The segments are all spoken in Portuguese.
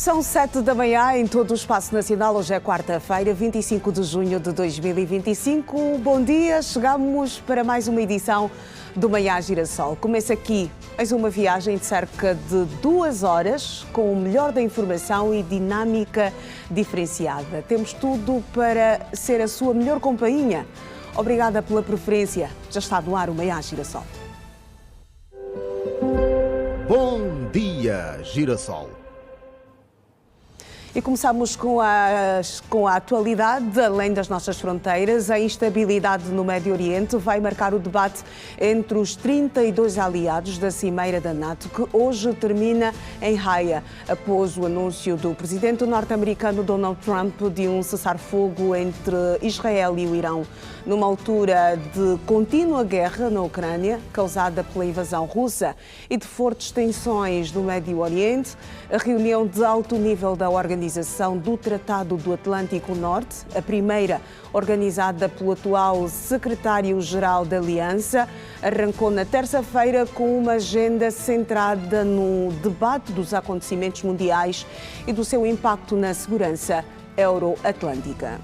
São 7 da manhã em todo o Espaço Nacional. Hoje é quarta-feira, 25 de junho de 2025. Bom dia, chegamos para mais uma edição do Manhã Girassol. Começa aqui mais uma viagem de cerca de 2 horas com o melhor da informação e dinâmica diferenciada. Temos tudo para ser a sua melhor companhia. Obrigada pela preferência. Já está no ar o Manhã Girassol. Bom dia, Girassol. E começamos com a atualidade. Além das nossas fronteiras, a instabilidade no Médio Oriente vai marcar o debate entre os 32 aliados da Cimeira da NATO, que hoje termina em Haia, após o anúncio do presidente norte-americano Donald Trump de um cessar-fogo entre Israel e o Irão. Numa altura de contínua guerra na Ucrânia, causada pela invasão russa, e de fortes tensões no Médio Oriente, a reunião de alto nível da Organização do Tratado do Atlântico Norte, a primeira organizada pelo atual secretário-geral da Aliança, arrancou na terça-feira com uma agenda centrada no debate dos acontecimentos mundiais e do seu impacto na segurança euro-atlântica.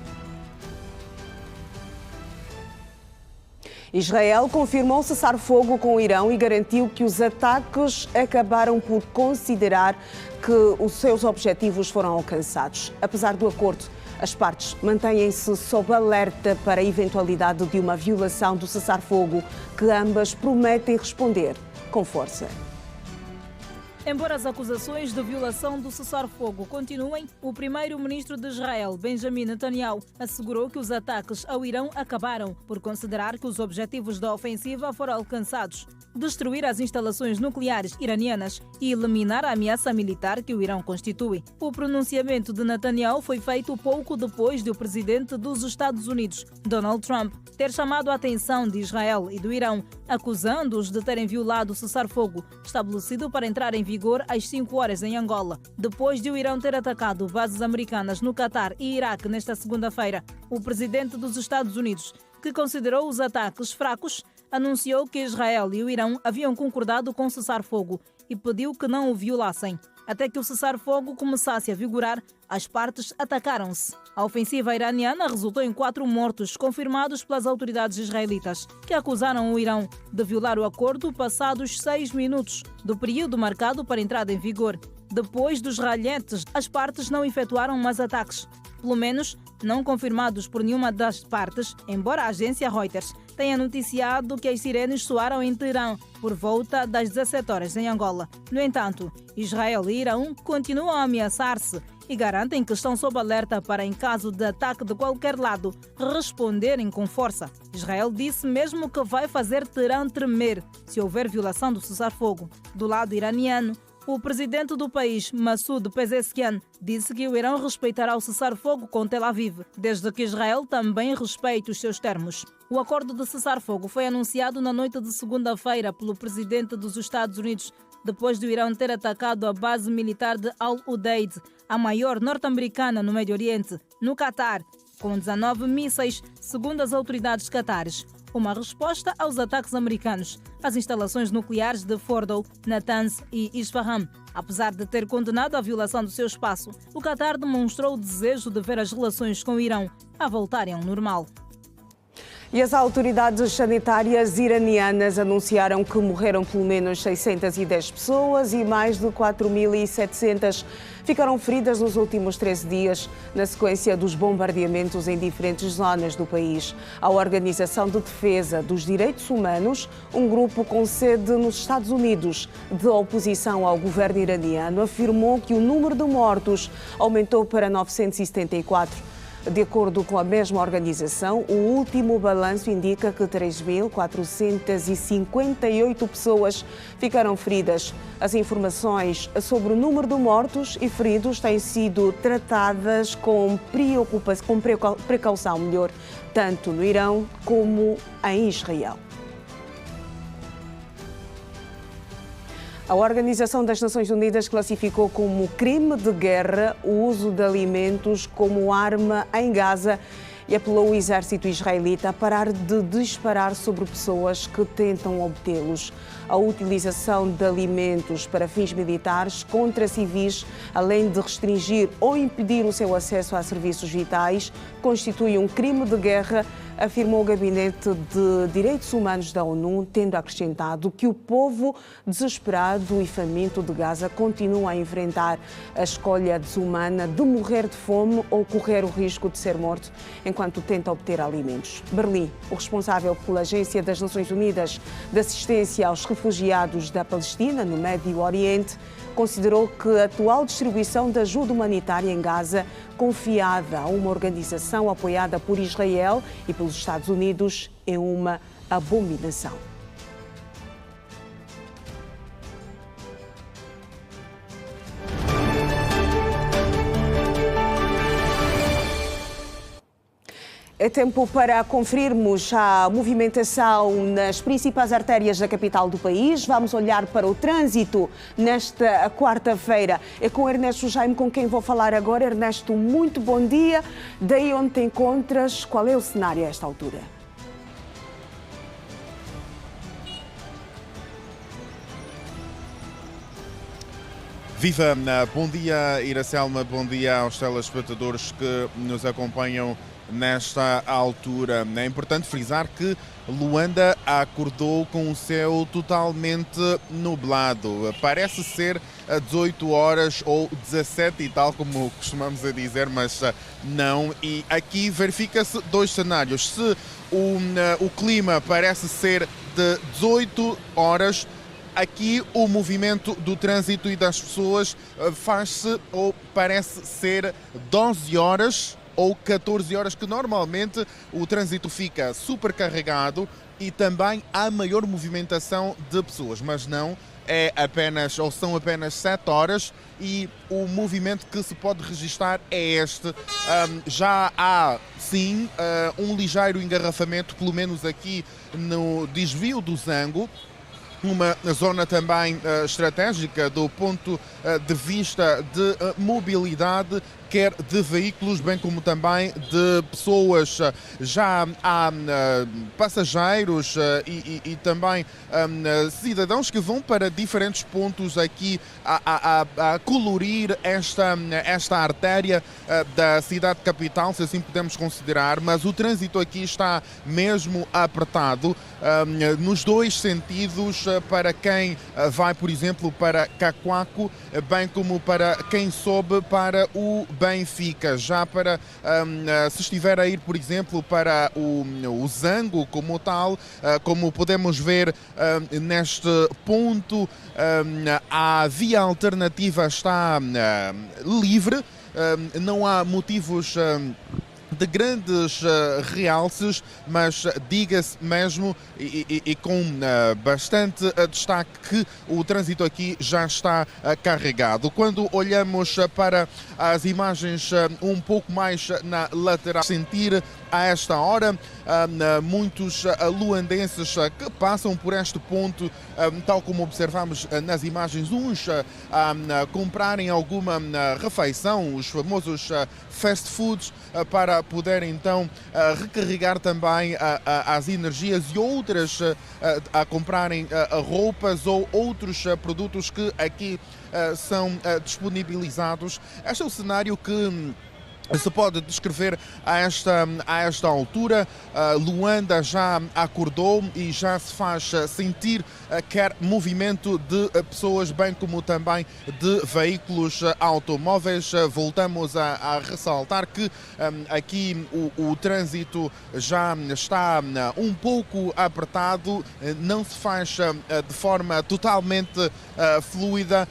Israel confirmou cessar-fogo com o Irão e garantiu que os ataques acabaram por considerar que os seus objetivos foram alcançados. Apesar do acordo, as partes mantêm-se sob alerta para a eventualidade de uma violação do cessar-fogo, que ambas prometem responder com força. Embora as acusações de violação do cessar-fogo continuem, o primeiro-ministro de Israel, Benjamin Netanyahu, assegurou que os ataques ao Irão acabaram, por considerar que os objetivos da ofensiva foram alcançados: destruir as instalações nucleares iranianas e eliminar a ameaça militar que o Irão constitui. O pronunciamento de Netanyahu foi feito pouco depois de o presidente dos Estados Unidos, Donald Trump, ter chamado a atenção de Israel e do Irão, acusando-os de terem violado o cessar-fogo estabelecido para entrar em vigor às 5 horas em Angola. Depois de o Irão ter atacado bases americanas no Catar e Iraque nesta segunda-feira, o presidente dos Estados Unidos, que considerou os ataques fracos, anunciou que Israel e o Irão haviam concordado com cessar-fogo e pediu que não o violassem. Até que o cessar-fogo começasse a vigorar, as partes atacaram-se. A ofensiva iraniana resultou em 4 mortos, confirmados pelas autoridades israelitas, que acusaram o Irão de violar o acordo passados 6 minutos do período marcado para a entrada em vigor. Depois dos ralhetes, as partes não efetuaram mais ataques, pelo menos não confirmados por nenhuma das partes, embora a agência Reuters tenha noticiado que as sirenes soaram em Teherã por volta das 17 horas em Angola. No entanto, Israel e Irão continuam a ameaçar-se e garantem que estão sob alerta para, em caso de ataque de qualquer lado, responderem com força. Israel disse mesmo que vai fazer Teherã tremer se houver violação do cessar-fogo. Do lado iraniano, o presidente do país, Massoud Pezeshkian, disse que o Irão respeitará o cessar-fogo com Tel Aviv, desde que Israel também respeite os seus termos. O acordo de cessar-fogo foi anunciado na noite de segunda-feira pelo presidente dos Estados Unidos, depois do Irão ter atacado a base militar de Al-Udeid, a maior norte-americana no Médio Oriente, no Catar, com 19 mísseis, segundo as autoridades catares. Uma resposta aos ataques americanos às instalações nucleares de Fordow, Natanz e Isfahan. Apesar de ter condenado a violação do seu espaço, o Catar demonstrou o desejo de ver as relações com o Irão a voltarem ao normal. E as autoridades sanitárias iranianas anunciaram que morreram pelo menos 610 pessoas e mais de 4.700 ficaram feridas nos últimos 13 dias, na sequência dos bombardeamentos em diferentes zonas do país. A Organização de Defesa dos Direitos Humanos, um grupo com sede nos Estados Unidos de oposição ao governo iraniano, afirmou que o número de mortos aumentou para 974. De acordo com a mesma organização, o último balanço indica que 3.458 pessoas ficaram feridas. As informações sobre o número de mortos e feridos têm sido tratadas com precaução, tanto no Irão como em Israel. A Organização das Nações Unidas classificou como crime de guerra o uso de alimentos como arma em Gaza e apelou o exército israelita a parar de disparar sobre pessoas que tentam obtê-los. A utilização de alimentos para fins militares contra civis, além de restringir ou impedir o seu acesso a serviços vitais, constitui um crime de guerra, afirmou o Gabinete de Direitos Humanos da ONU, tendo acrescentado que o povo desesperado e faminto de Gaza continua a enfrentar a escolha desumana de morrer de fome ou correr o risco de ser morto enquanto tenta obter alimentos. Berlim, o responsável pela Agência das Nações Unidas de Assistência aos Refugiados da Palestina, no Médio Oriente, considerou que a atual distribuição de ajuda humanitária em Gaza, confiada a uma organização apoiada por Israel e pelos Estados Unidos, é uma abominação. É tempo para conferirmos a movimentação nas principais artérias da capital do país. Vamos olhar para o trânsito nesta quarta-feira. É com Ernesto Jaime com quem vou falar agora. Ernesto, muito bom dia. Daí onde te encontras, qual é o cenário a esta altura? Viva! Bom dia, Iracelma. Bom dia aos telespectadores que nos acompanham nesta altura. É importante frisar que Luanda acordou com o céu totalmente nublado. Parece ser 18 horas ou 17 e tal, como costumamos a dizer, mas não. E aqui verifica-se dois cenários. Se o clima parece ser de 18 horas, aqui o movimento do trânsito e das pessoas faz-se ou parece ser 12 horas ou 14 horas, que normalmente o trânsito fica supercarregado e também há maior movimentação de pessoas, mas não é apenas, ou são apenas 7 horas e o movimento que se pode registrar é este. Já há, sim, um ligeiro engarrafamento, pelo menos aqui no desvio do Zango, uma zona também estratégica do ponto de vista de mobilidade, quer de veículos, bem como também de pessoas. Já há passageiros e também cidadãos que vão para diferentes pontos aqui a colorir esta artéria da cidade capital, se assim podemos considerar, mas o trânsito aqui está mesmo apertado nos dois sentidos, para quem vai, por exemplo, para Cacoaco, bem como para quem sobe para o Benfica. Já para, se estiver a ir, por exemplo, para o Zango como tal, como podemos ver neste ponto, a via alternativa está livre, não há motivos de grandes realces, mas diga-se mesmo e com bastante destaque que o trânsito aqui já está carregado. Quando olhamos para as imagens um pouco mais na lateral, sentir a esta hora muitos luandenses que passam por este ponto, tal como observamos nas imagens, uns a comprarem alguma refeição, os famosos fast foods, para poder então recarregar também as energias, e outras a comprarem roupas ou outros produtos que aqui são disponibilizados. Este é o cenário que se pode descrever a esta altura. Luanda já acordou e já se faz sentir quer movimento de pessoas, bem como também de veículos automóveis. Voltamos a ressaltar que aqui o trânsito já está um pouco apertado, não se faz de forma totalmente fluida,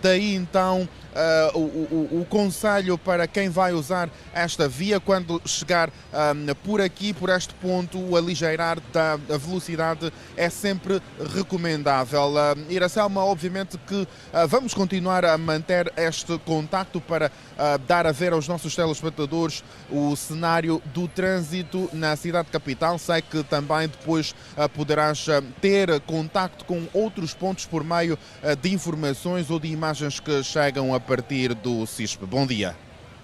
daí então o conselho para quem vai usar esta via, quando chegar por aqui, por este ponto, o aligeirar da velocidade é sempre recomendável. Iracelma, obviamente que vamos continuar a manter este contacto para dar a ver aos nossos telespectadores o cenário do trânsito na cidade capital. Sei que também depois poderás ter contacto com outros pontos por meio de informações ou de imagens que chegam a partir do CISP. Bom dia.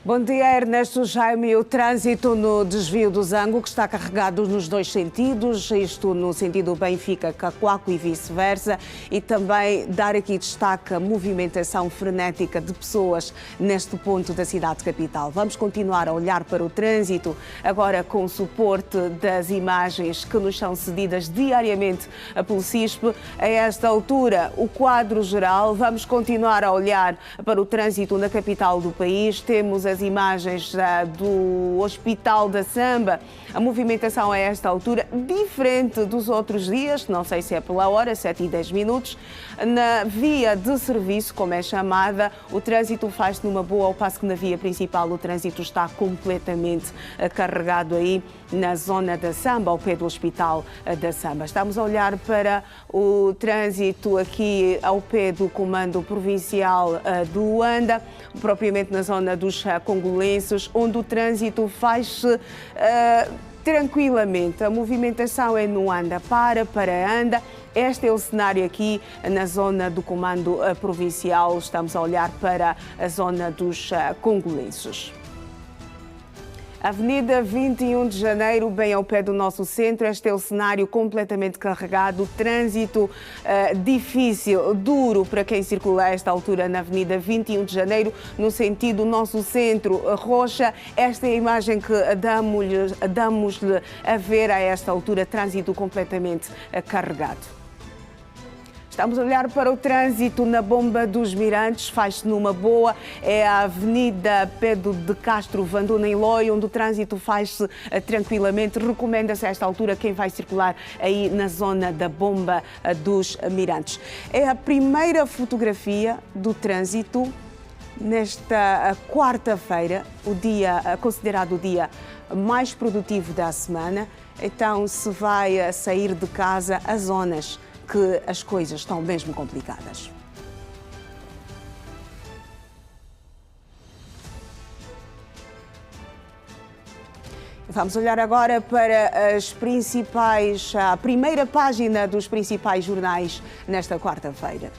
Bom dia, Ernesto Jaime. O trânsito no desvio do Zango, que está carregado nos dois sentidos, isto no sentido Benfica-Cacoaco e vice-versa, e também dar aqui destaque a movimentação frenética de pessoas neste ponto da cidade capital. Vamos continuar a olhar para o trânsito, agora com o suporte das imagens que nos são cedidas diariamente pelo CISP. A esta altura, o quadro geral, vamos continuar a olhar para o trânsito na capital do país. Temos as imagens do Hospital da Samba. A movimentação a esta altura, diferente dos outros dias, não sei se é pela hora, 7h10. Na via de serviço, como é chamada, o trânsito faz-se numa boa, ao passo que na via principal o trânsito está completamente carregado aí na zona da Samba, ao pé do Hospital da Samba. Estamos a olhar para o trânsito aqui ao pé do Comando Provincial do Luanda, propriamente na zona dos Congolenses, onde o trânsito faz-se tranquilamente. A movimentação é no anda para anda. Este é o cenário aqui na zona do Comando Provincial. Estamos a olhar para a zona dos Congolenses. Avenida 21 de Janeiro, bem ao pé do nosso centro. Este é o cenário completamente carregado, trânsito difícil, duro para quem circula a esta altura na Avenida 21 de Janeiro, no sentido nosso centro, Rocha. Esta é a imagem que damos-lhe a ver a esta altura, trânsito completamente carregado. Estamos a olhar para o trânsito na Bomba dos Mirantes, faz-se numa boa, é a Avenida Pedro de Castro Vanduna em Loi, onde o trânsito faz-se tranquilamente. Recomenda-se a esta altura quem vai circular aí na zona da Bomba dos Mirantes. É a primeira fotografia do trânsito nesta quarta-feira, o dia considerado o dia mais produtivo da semana. Então, se vai sair de casa, as zonas que as coisas estão mesmo complicadas. Vamos olhar agora para a primeira página dos principais jornais nesta quarta-feira.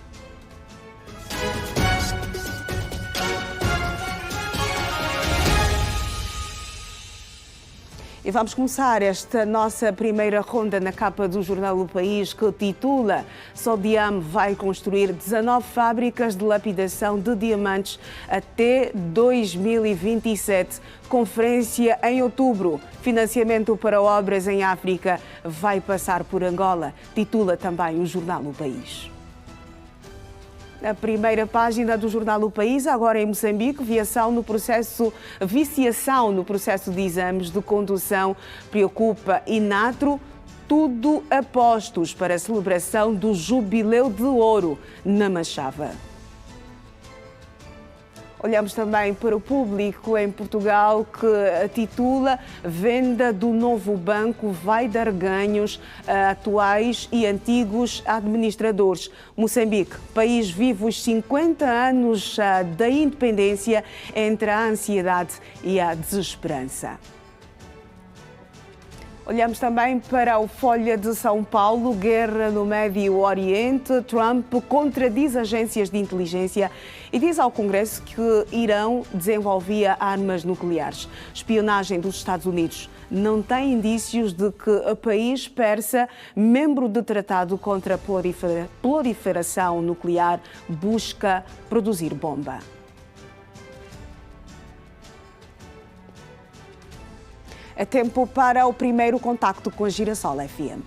E vamos começar esta nossa primeira ronda na capa do jornal O País, que titula Sodiam vai construir 19 fábricas de lapidação de diamantes até 2027. Conferência em outubro. Financiamento para obras em África vai passar por Angola. Titula também o jornal O País. A primeira página do jornal O País, agora em Moçambique, viciação no processo de exames de condução preocupa Inatro. Tudo a postos para a celebração do Jubileu de Ouro na Machava. Olhamos também para o Público em Portugal, que titula Venda do novo banco vai dar ganhos a atuais e antigos administradores. Moçambique, país vive os 50 anos da independência entre a ansiedade e a desesperança. Olhamos também para o Folha de São Paulo, guerra no Médio Oriente. Trump contradiz agências de inteligência e diz ao Congresso que Irão desenvolvia armas nucleares. Espionagem dos Estados Unidos não tem indícios de que o país persa, membro do Tratado contra a Proliferação Nuclear, busca produzir bomba. É tempo para o primeiro contacto com a Girassol FM.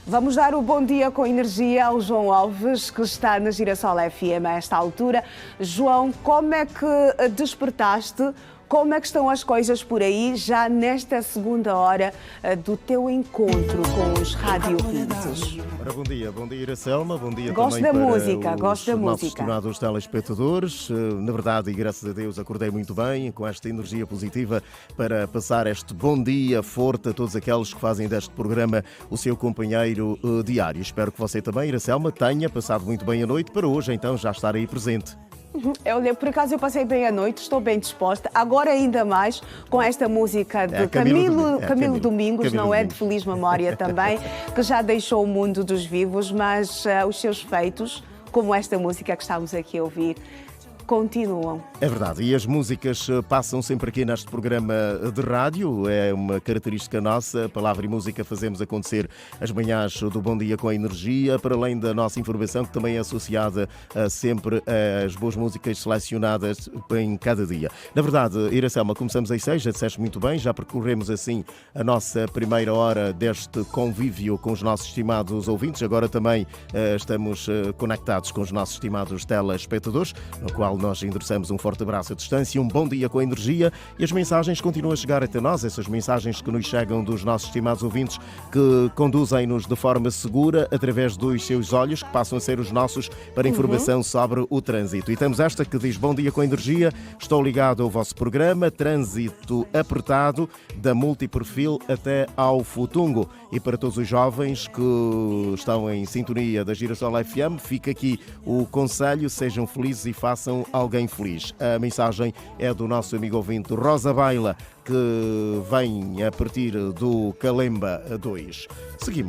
Vamos dar o bom dia com energia ao João Alves, que está na Girassol FM a esta altura. João, como é que despertaste? Como é que estão as coisas por aí, já nesta segunda hora do teu encontro com os Rádio Hits? Ora, bom dia Iracelma, bom dia gosto também da para música, gosto da os nossos música. estimados telespectadores. Na verdade, e graças a Deus, acordei muito bem, com esta energia positiva para passar este bom dia forte a todos aqueles que fazem deste programa o seu companheiro diário. Espero que você também, Iracelma, tenha passado muito bem a noite para hoje, então já estar aí presente. Por acaso eu passei bem a noite, estou bem disposta. Agora ainda mais com esta música de Camilo Domingos, não é? De feliz memória também, que já deixou o mundo dos vivos, mas os seus feitos, como esta música que estamos aqui a ouvir, continuam. É verdade, e as músicas passam sempre aqui neste programa de rádio, é uma característica nossa, palavra e música fazemos acontecer as manhãs do Bom Dia com a Energia, para além da nossa informação, que também é associada sempre às boas músicas selecionadas em cada dia. Na verdade, Iracelma, começamos às 6, já disseste muito bem, já percorremos assim a nossa primeira hora deste convívio com os nossos estimados ouvintes, agora também estamos conectados com os nossos estimados telespectadores, no qual nós endereçamos um forte abraço à distância, um bom dia com a energia, e as mensagens continuam a chegar até nós, essas mensagens que nos chegam dos nossos estimados ouvintes, que conduzem-nos de forma segura através dos seus olhos, que passam a ser os nossos, para informação sobre o trânsito. E temos esta que diz: bom dia com a energia, estou ligado ao vosso programa, trânsito apertado da Multiperfil até ao Futungo. E para todos os jovens que estão em sintonia da Girassol FM, fica aqui o conselho: sejam felizes e façam alguém feliz. A mensagem é do nosso amigo ouvinte Rosa Baila, que vem a partir do Calemba 2.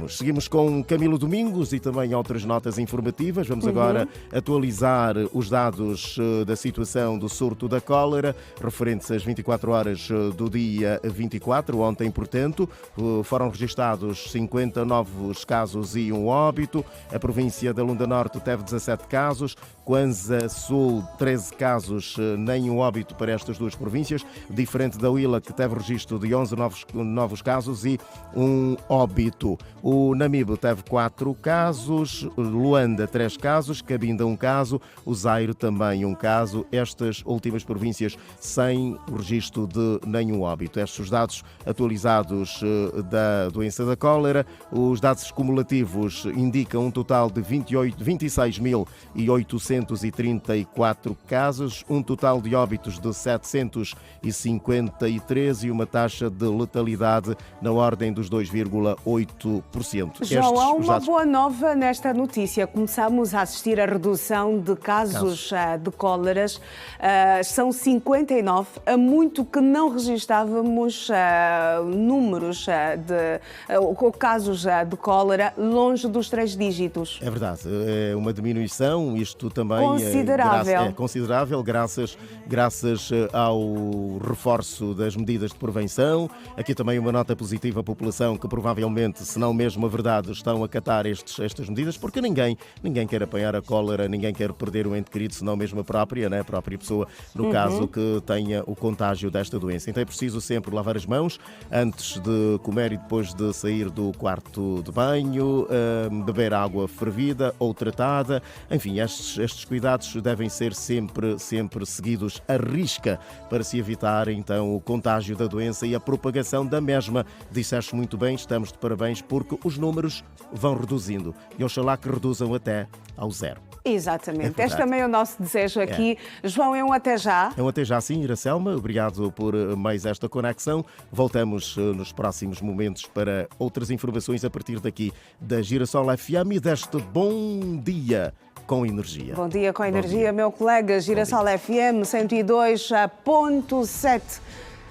Seguimos com Camilo Domingos e também outras notas informativas. Vamos agora atualizar os dados da situação do surto da cólera, referentes às 24 horas do dia 24, ontem, portanto. Foram registados 50 novos casos e um óbito. A província da Lunda Norte teve 17 casos, Kwanza Sul 13 casos, nenhum óbito para estas duas províncias, diferente da Huila, que teve registro de 11 novos casos e um óbito. O Namibe teve 4 casos, Luanda 3 casos, Cabinda 1 caso, o Zaire também 1 caso. Estas últimas províncias sem registro de nenhum óbito. Estes os dados atualizados da doença da cólera. Os dados cumulativos indicam um total de 26.834 casos, um total de óbitos de 753 e uma taxa de letalidade na ordem dos 2,8%. João, há uma boa nova nesta notícia. Começamos a assistir à redução de casos de cóleras. São 59. Há muito que não registávamos números de casos de cólera longe dos 3 dígitos. É verdade, é uma diminuição, isto também considerável. Considerável, graças ao reforço das medidas de prevenção. Aqui também uma nota positiva à população, que provavelmente, se não mesmo a verdade, estão a acatar estas medidas, porque ninguém quer apanhar a cólera, ninguém quer perder um ente querido, senão mesmo a própria pessoa, no caso que tenha o contágio desta doença. Então é preciso sempre lavar as mãos antes de comer e depois de sair do quarto de banho, beber água fervida ou tratada. Enfim, estes cuidados devem ser sempre seguidos à risca para se evitar então o contágio da doença e a propagação da mesma. Disseste muito bem, estamos de parabéns, porque os números vão reduzindo e oxalá que reduzam até ao zero. Exatamente. Este também é o nosso desejo aqui. João, é um até já. É um até já, sim, Iracelma. Obrigado por mais esta conexão. Voltamos nos próximos momentos para outras informações a partir daqui da Girassol FM e deste Bom Dia com Energia. Bom dia com energia, meu colega. Girassol FM 102.7.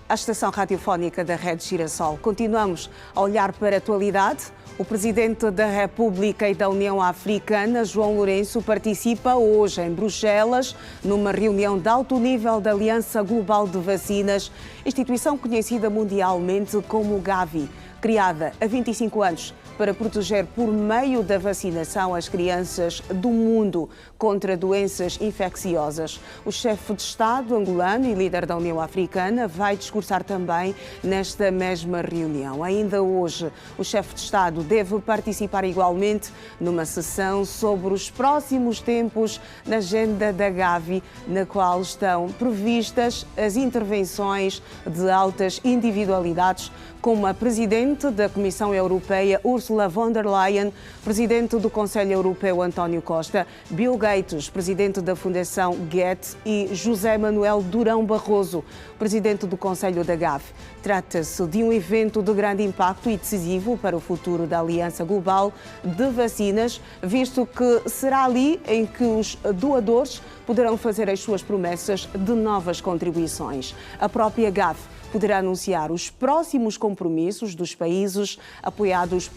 A estação radiofónica da Rede Girassol. Continuamos a olhar para a atualidade. O Presidente da República e da União Africana, João Lourenço, participa hoje em Bruxelas numa reunião de alto nível da Aliança Global de Vacinas, instituição conhecida mundialmente como Gavi, criada há 25 anos para proteger por meio da vacinação as crianças do mundo contra doenças infecciosas. O chefe de Estado angolano e líder da União Africana vai discursar também nesta mesma reunião. Ainda hoje, o chefe de Estado deve participar igualmente numa sessão sobre os próximos tempos na agenda da Gavi, na qual estão previstas as intervenções de altas individualidades, como a Presidente da Comissão Europeia, Ursula Ursula von der Leyen, presidente do Conselho Europeu António Costa, Bill Gates, presidente da Fundação Goethe, e José Manuel Durão Barroso, presidente do Conselho da GAV. Trata-se de um evento de grande impacto e decisivo para o futuro da Aliança Global de Vacinas, visto que será ali em que os doadores poderão fazer as suas promessas de novas contribuições. A própria GAV poderá anunciar os próximos compromissos dos países apoiados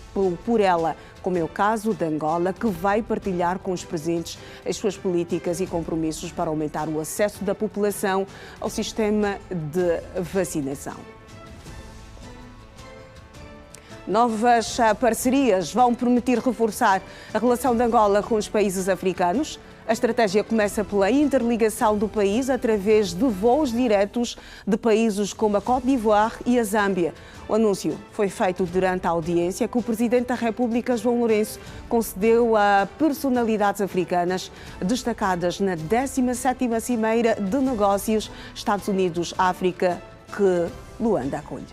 por ela, como é o caso de Angola, que vai partilhar com os presentes as suas políticas e compromissos para aumentar o acesso da população ao sistema de vacinação. Novas parcerias vão permitir reforçar a relação de Angola com os países africanos. A estratégia começa pela interligação do país através de voos diretos de países como a Côte d'Ivoire e a Zâmbia. O anúncio foi feito durante a audiência que o Presidente da República, João Lourenço, concedeu a personalidades africanas destacadas na 17ª Cimeira de Negócios Estados Unidos-África, que Luanda acolhe.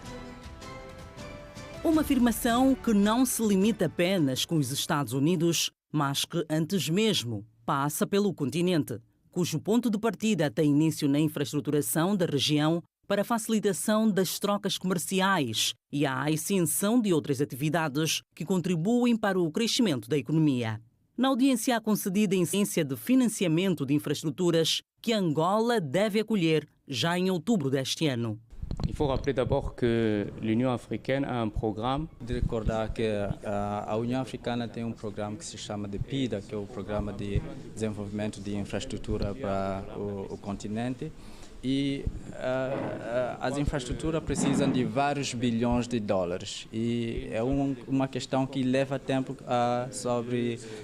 Uma afirmação que não se limita apenas com os Estados Unidos, mas que antes mesmo passa pelo continente, cujo ponto de partida tem início na infraestruturação da região para a facilitação das trocas comerciais e a ascensão de outras atividades que contribuem para o crescimento da economia. Na audiência concedida em ciência de financiamento de infraestruturas que Angola deve acolher já em outubro deste ano. Il faut rappeler d'abord que l'Union africaine a un programme. De recordar que a União Africana tem programa que se chama de PIDA, que é o Programa de Desenvolvimento de Infraestrutura para o continente. E as infraestruturas precisam de vários bilhões de dólares. E é uma questão que leva tempo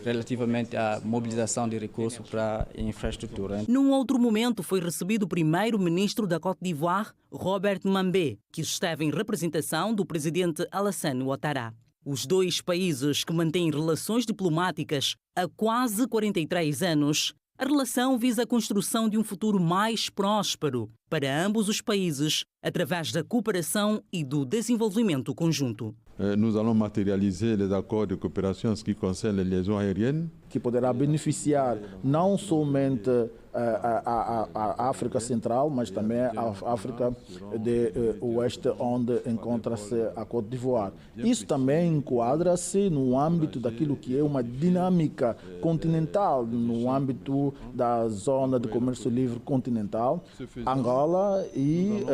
relativamente à mobilização de recursos para a infraestrutura. Num outro momento foi recebido o primeiro-ministro da Côte d'Ivoire, Robert Mambé, que esteve em representação do presidente Alassane Ouattara. Os dois países que mantêm relações diplomáticas há quase 43 anos, a relação visa a construção de um futuro mais próspero para ambos os países através da cooperação e do desenvolvimento conjunto. Nous allons matérialiser les accords de coopération en ce qui concerne les liaisons aériennes, que poderá beneficiar não somente a África Central, mas também a África do Oeste, onde encontra-se a Côte d'Ivoire. Isso também enquadra-se no âmbito daquilo que é uma dinâmica continental, no âmbito da Zona de Comércio Livre Continental. Angola e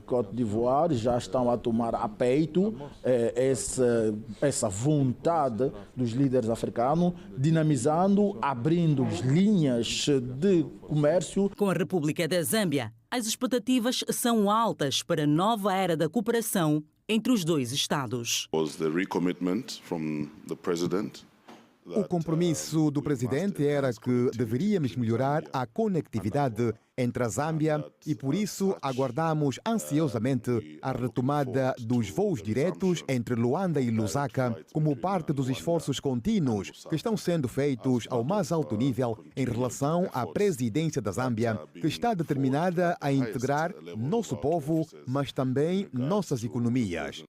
Côte d'Ivoire já estão a tomar a peito essa vontade dos líderes africanos, dinamizando, abrindo linhas de comércio. Com a República da Zâmbia, as expectativas são altas para a nova era da cooperação entre os dois Estados. O compromisso do presidente era que deveríamos melhorar a conectividade entre a Zâmbia e, por isso, aguardamos ansiosamente a retomada dos voos diretos entre Luanda e Lusaka como parte dos esforços contínuos que estão sendo feitos ao mais alto nível em relação à presidência da Zâmbia, que está determinada a integrar nosso povo, mas também nossas economias.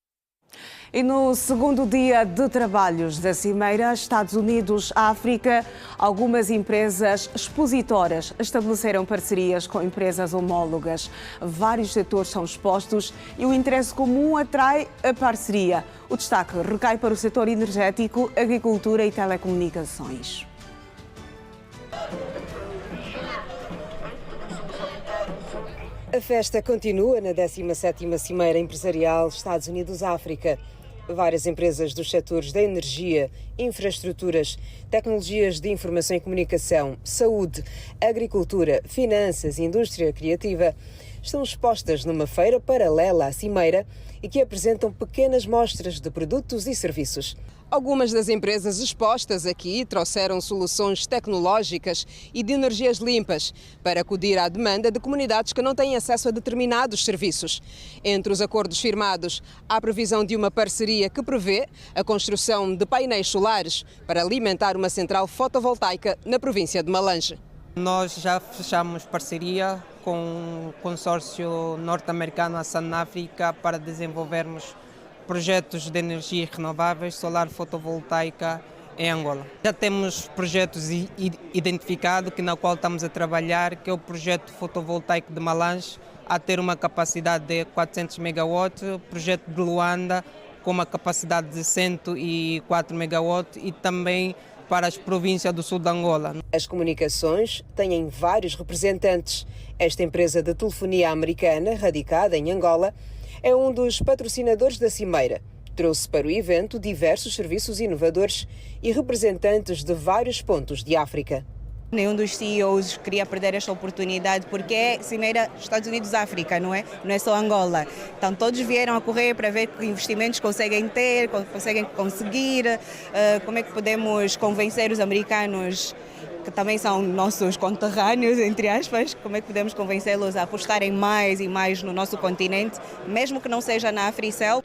E no segundo dia de trabalhos da Cimeira Estados Unidos-África, algumas empresas expositoras estabeleceram parcerias com empresas homólogas. Vários setores são expostos e o interesse comum atrai a parceria. O destaque recai para o setor energético, agricultura e telecomunicações. A festa continua na 17ª Cimeira Empresarial Estados Unidos-África. Várias empresas dos setores da energia, infraestruturas, tecnologias de informação e comunicação, saúde, agricultura, finanças e indústria criativa estão expostas numa feira paralela à Cimeira e que apresentam pequenas mostras de produtos e serviços. Algumas das empresas expostas aqui trouxeram soluções tecnológicas e de energias limpas para acudir à demanda de comunidades que não têm acesso a determinados serviços. Entre os acordos firmados, há a previsão de uma parceria que prevê a construção de painéis solares para alimentar uma central fotovoltaica na província de Malange. Nós já fechamos parceria com o consórcio norte-americano, a Sun Africa, para desenvolvermos projetos de energias renováveis, solar fotovoltaica em Angola. Já temos projetos identificados na qual estamos a trabalhar, que é o projeto fotovoltaico de Malange, a ter uma capacidade de 400 MW, o projeto de Luanda com uma capacidade de 104 MW e também para as províncias do sul de Angola. As comunicações têm vários representantes. Esta empresa de telefonia americana, radicada em Angola, é um dos patrocinadores da cimeira. Trouxe para o evento diversos serviços inovadores e representantes de vários pontos de África. Nenhum dos CEOs queria perder esta oportunidade porque é Cimeira Estados Unidos-África, não é só Angola. Então todos vieram a correr para ver que investimentos conseguem ter, conseguem conseguir, como é que podemos convencer os americanos, que também são nossos conterrâneos, entre aspas, como é que podemos convencê-los a apostarem mais e mais no nosso continente, mesmo que não seja na Africell.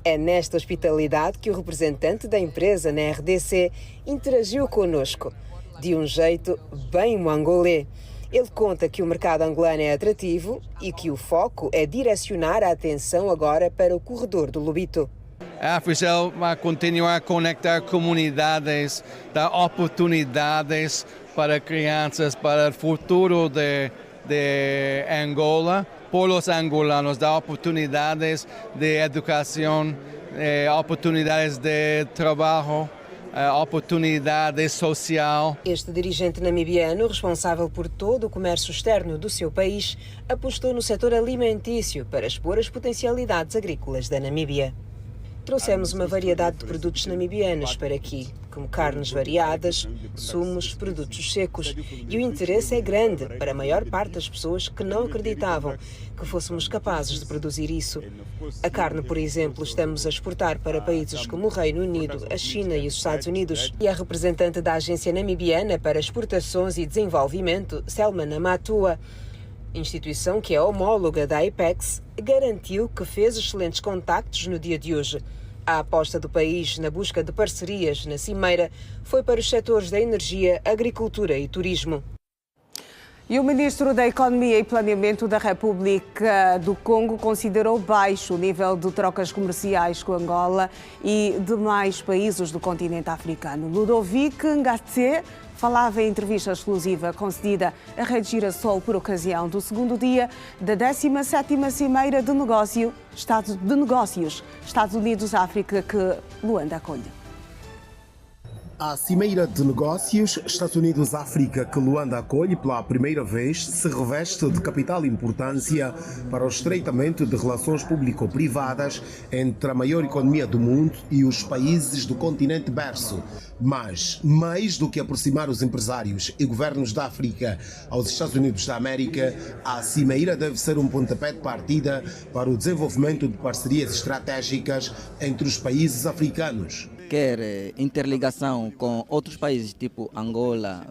É nesta hospitalidade que o representante da empresa na RDC interagiu conosco, de um jeito bem mangolê. Ele conta que o mercado angolano é atrativo e que o foco é direcionar a atenção agora para o corredor do Lobito. A Africell vai continuar a conectar comunidades, dar oportunidades para crianças, para o futuro de Angola, por os angolanos, dar oportunidades de educação, oportunidades de trabalho, oportunidade social. Este dirigente namibiano, responsável por todo o comércio externo do seu país, apostou no setor alimentício para expor as potencialidades agrícolas da Namíbia. Trouxemos uma variedade de produtos namibianos para aqui, como carnes variadas, sumos, produtos secos, e o interesse é grande para a maior parte das pessoas que não acreditavam que fôssemos capazes de produzir isso. A carne, por exemplo, estamos a exportar para países como o Reino Unido, a China e os Estados Unidos. E a representante da Agência Namibiana para Exportações e Desenvolvimento, Selma Namatua, instituição que é homóloga da Apex, garantiu que fez excelentes contactos no dia de hoje. A aposta do país na busca de parcerias na Cimeira foi para os setores da energia, agricultura e turismo. E o ministro da Economia e Planeamento da República do Congo considerou baixo o nível de trocas comerciais com Angola e demais países do continente africano. Ludovic Ngatse falava em entrevista exclusiva concedida à Rede Girassol por ocasião do segundo dia da 17ª Cimeira de Negócios Estados Unidos-África que Luanda acolhe. A Cimeira de Negócios Estados Unidos-África que Luanda acolhe pela primeira vez se reveste de capital importância para o estreitamento de relações público-privadas entre a maior economia do mundo e os países do continente berço. Mas, mais do que aproximar os empresários e governos da África aos Estados Unidos da América, a Cimeira deve ser um pontapé de partida para o desenvolvimento de parcerias estratégicas entre os países africanos. Quer interligação com outros países tipo Angola,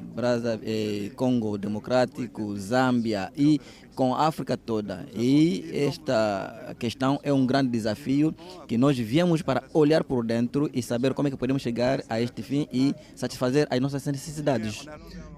Congo Democrático, Zâmbia e com a África toda. E esta questão é um grande desafio que nós viemos para olhar por dentro e saber como é que podemos chegar a este fim e satisfazer as nossas necessidades.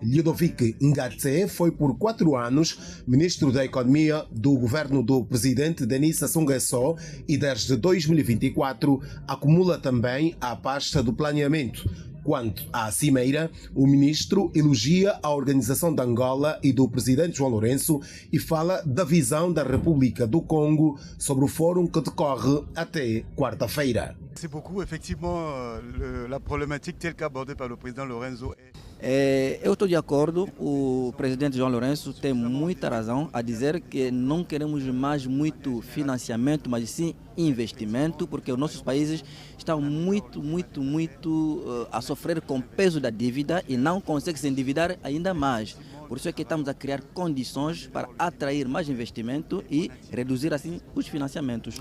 Ludovic Ngatse foi por 4 anos ministro da Economia do governo do presidente Denis Sassou Nguesso e desde 2024 acumula também a pasta do planeamento. Quanto à Cimeira, o ministro elogia a organização de Angola e do presidente João Lourenço e fala da visão da República do Congo sobre o fórum que decorre até quarta-feira. C'est beaucoup, effectivement, la problématique telle qu'abordée par le président Lourenço. Eu estou de acordo, o presidente João Lourenço tem muita razão a dizer que não queremos mais muito financiamento, mas sim investimento, porque os nossos países estão muito a sofrer com o peso da dívida e não conseguem se endividar ainda mais. Por isso é que estamos a criar condições para atrair mais investimento e reduzir assim os financiamentos.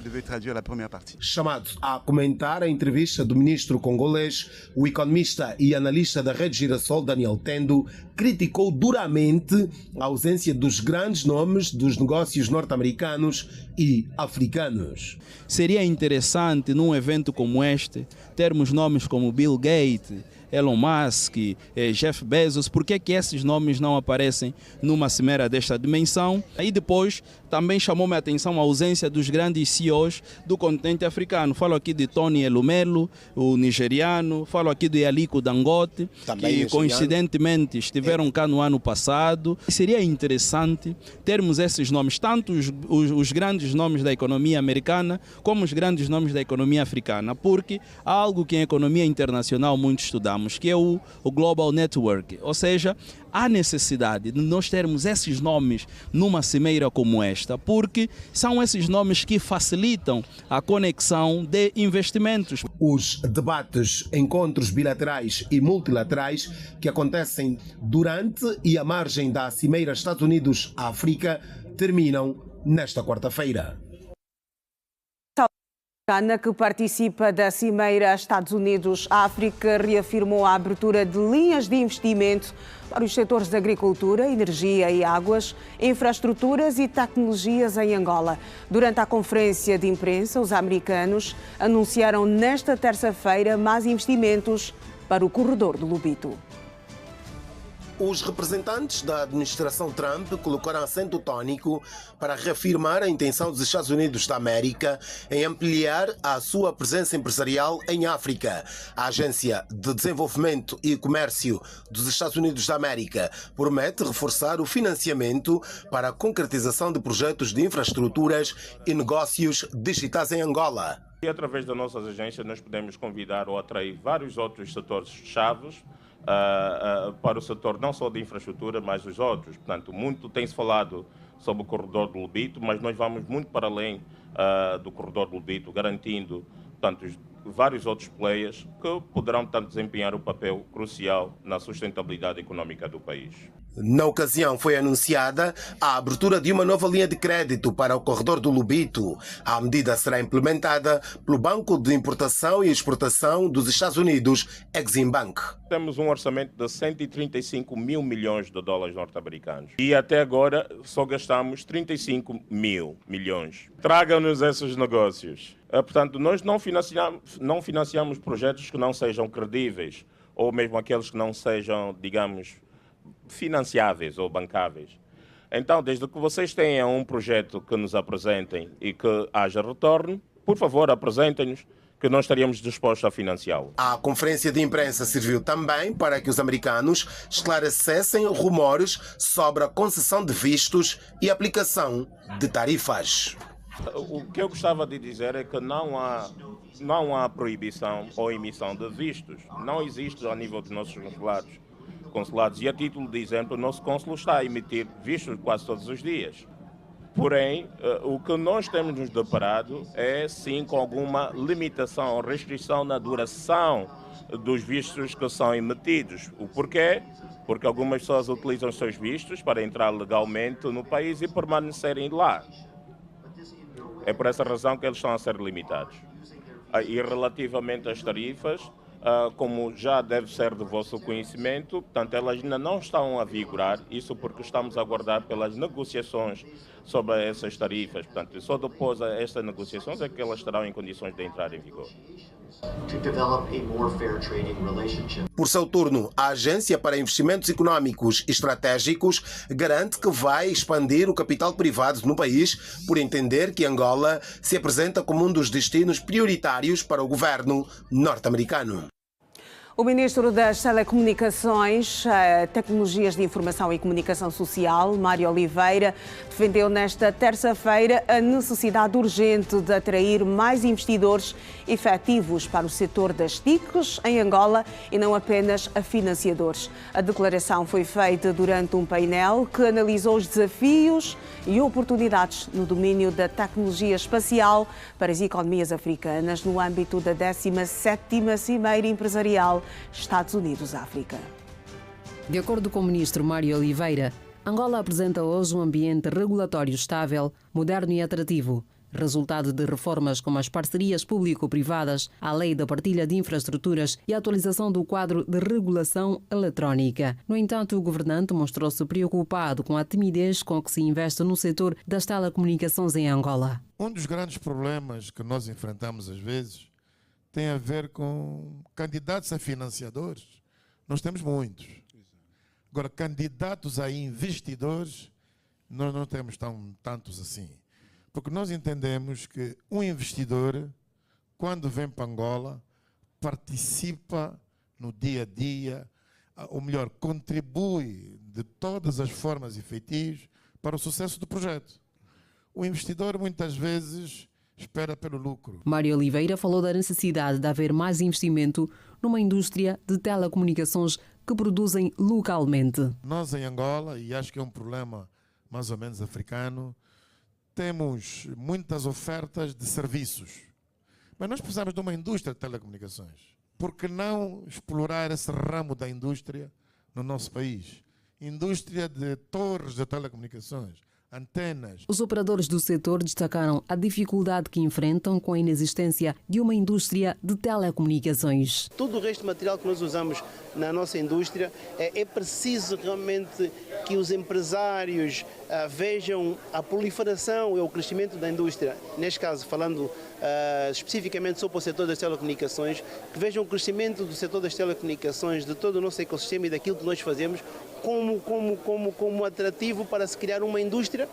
Chamado a comentar a entrevista do ministro congolês, o economista e analista da Rede Girassol, Daniel Tendo, criticou duramente a ausência dos grandes nomes dos negócios norte-americanos e africanos. Seria interessante, num evento como este, termos nomes como Bill Gates, Elon Musk, Jeff Bezos. Por que esses nomes não aparecem numa cimeira desta dimensão? Aí depois também chamou-me a atenção a ausência dos grandes CEOs do continente africano. Falo aqui de Tony Elumelu, o nigeriano, falo aqui do Aliko Dangote, que coincidentemente estiveram cá no ano passado. Seria interessante termos esses nomes, tanto os grandes nomes da economia americana como os grandes nomes da economia africana, porque há algo que em economia internacional muito estudamos, que é o Global Network, ou seja, há necessidade de nós termos esses nomes numa cimeira como esta, porque são esses nomes que facilitam a conexão de investimentos. Os debates, encontros bilaterais e multilaterais que acontecem durante e à margem da cimeira Estados Unidos-África terminam nesta quarta-feira. Ana, que participa da Cimeira Estados Unidos-África, reafirmou a abertura de linhas de investimento para os setores de agricultura, energia e águas, infraestruturas e tecnologias em Angola. Durante a conferência de imprensa, os americanos anunciaram nesta terça-feira mais investimentos para o corredor do Lobito. Os representantes da administração Trump colocaram acento tónico para reafirmar a intenção dos Estados Unidos da América em ampliar a sua presença empresarial em África. A Agência de Desenvolvimento e Comércio dos Estados Unidos da América promete reforçar o financiamento para a concretização de projetos de infraestruturas e negócios digitais em Angola. E através das nossas agências nós podemos convidar ou atrair vários outros setores-chave para o setor não só de infraestrutura, mas os outros. Portanto, muito tem-se falado sobre o corredor do Lobito, mas nós vamos muito para além do corredor do Lobito, garantindo, portanto, vários outros players que poderão, portanto, desempenhar um papel crucial na sustentabilidade económica do país. Na ocasião foi anunciada a abertura de uma nova linha de crédito para o corredor do Lobito. A medida será implementada pelo Banco de Importação e Exportação dos Estados Unidos, Exim Bank. Temos um orçamento de 135 mil milhões de dólares norte-americanos e até agora só gastamos 35 mil milhões. Tragam-nos esses negócios. Portanto, nós não financiamos projetos que não sejam credíveis ou mesmo aqueles que não sejam, digamos, financiáveis ou bancáveis. Então, desde que vocês tenham um projeto que nos apresentem e que haja retorno, por favor, apresentem-nos, que nós estaríamos dispostos a financiá-lo. A conferência de imprensa serviu também para que os americanos esclarecessem rumores sobre a concessão de vistos e aplicação de tarifas. O que eu gostava de dizer é que não há proibição ou emissão de vistos. Não existe ao nível dos nossos consulados. E a título de exemplo, o nosso cônsul está a emitir vistos quase todos os dias. Porém, o que nós temos nos deparado é sim com alguma limitação ou restrição na duração dos vistos que são emitidos. O porquê? Porque algumas pessoas utilizam os seus vistos para entrar legalmente no país e permanecerem lá. É por essa razão que eles estão a ser limitados. E relativamente às tarifas, como já deve ser de vosso conhecimento, portanto, elas ainda não estão a vigorar, isso porque estamos a aguardar pelas negociações sobre essas tarifas. Portanto, só depois destas negociações é que elas estarão em condições de entrar em vigor. Por seu turno, a Agência para Investimentos Económicos Estratégicos garante que vai expandir o capital privado no país por entender que Angola se apresenta como um dos destinos prioritários para o governo norte-americano. O ministro das Telecomunicações, Tecnologias de Informação e Comunicação Social, Mário Oliveira, defendeu nesta terça-feira a necessidade urgente de atrair mais investidores efetivos para o setor das TICs em Angola e não apenas a financiadores. A declaração foi feita durante um painel que analisou os desafios e oportunidades no domínio da tecnologia espacial para as economias africanas no âmbito da 17ª Cimeira Empresarial Estados Unidos-África. De acordo com o ministro Mário Oliveira, Angola apresenta hoje um ambiente regulatório estável, moderno e atrativo, resultado de reformas como as parcerias público-privadas, a lei da partilha de infraestruturas e a atualização do quadro de regulação eletrónica. No entanto, o governante mostrou-se preocupado com a timidez com que se investe no setor das telecomunicações em Angola. Um dos grandes problemas que nós enfrentamos às vezes tem a ver com candidatos a financiadores. Nós temos muitos. Agora, candidatos a investidores, nós não temos tantos assim. Porque nós entendemos que um investidor, quando vem para Angola, participa no dia a dia, ou melhor, contribui de todas as formas efetivas para o sucesso do projeto. O investidor muitas vezes espera pelo lucro. Mário Oliveira falou da necessidade de haver mais investimento numa indústria de telecomunicações que produzem localmente. Nós em Angola, e acho que é um problema mais ou menos africano, temos muitas ofertas de serviços, mas nós precisamos de uma indústria de telecomunicações. Por que não explorar esse ramo da indústria no nosso país? Indústria de torres de telecomunicações, antenas. Os operadores do setor destacaram a dificuldade que enfrentam com a inexistência de uma indústria de telecomunicações. Todo o resto do material que nós usamos na nossa indústria é preciso realmente que os empresários vejam a proliferação e o crescimento da indústria. Neste caso, falando especificamente sobre o setor das telecomunicações, que vejam o crescimento do setor das telecomunicações, de todo o nosso ecossistema e daquilo que nós fazemos, como atrativo para se criar uma indústria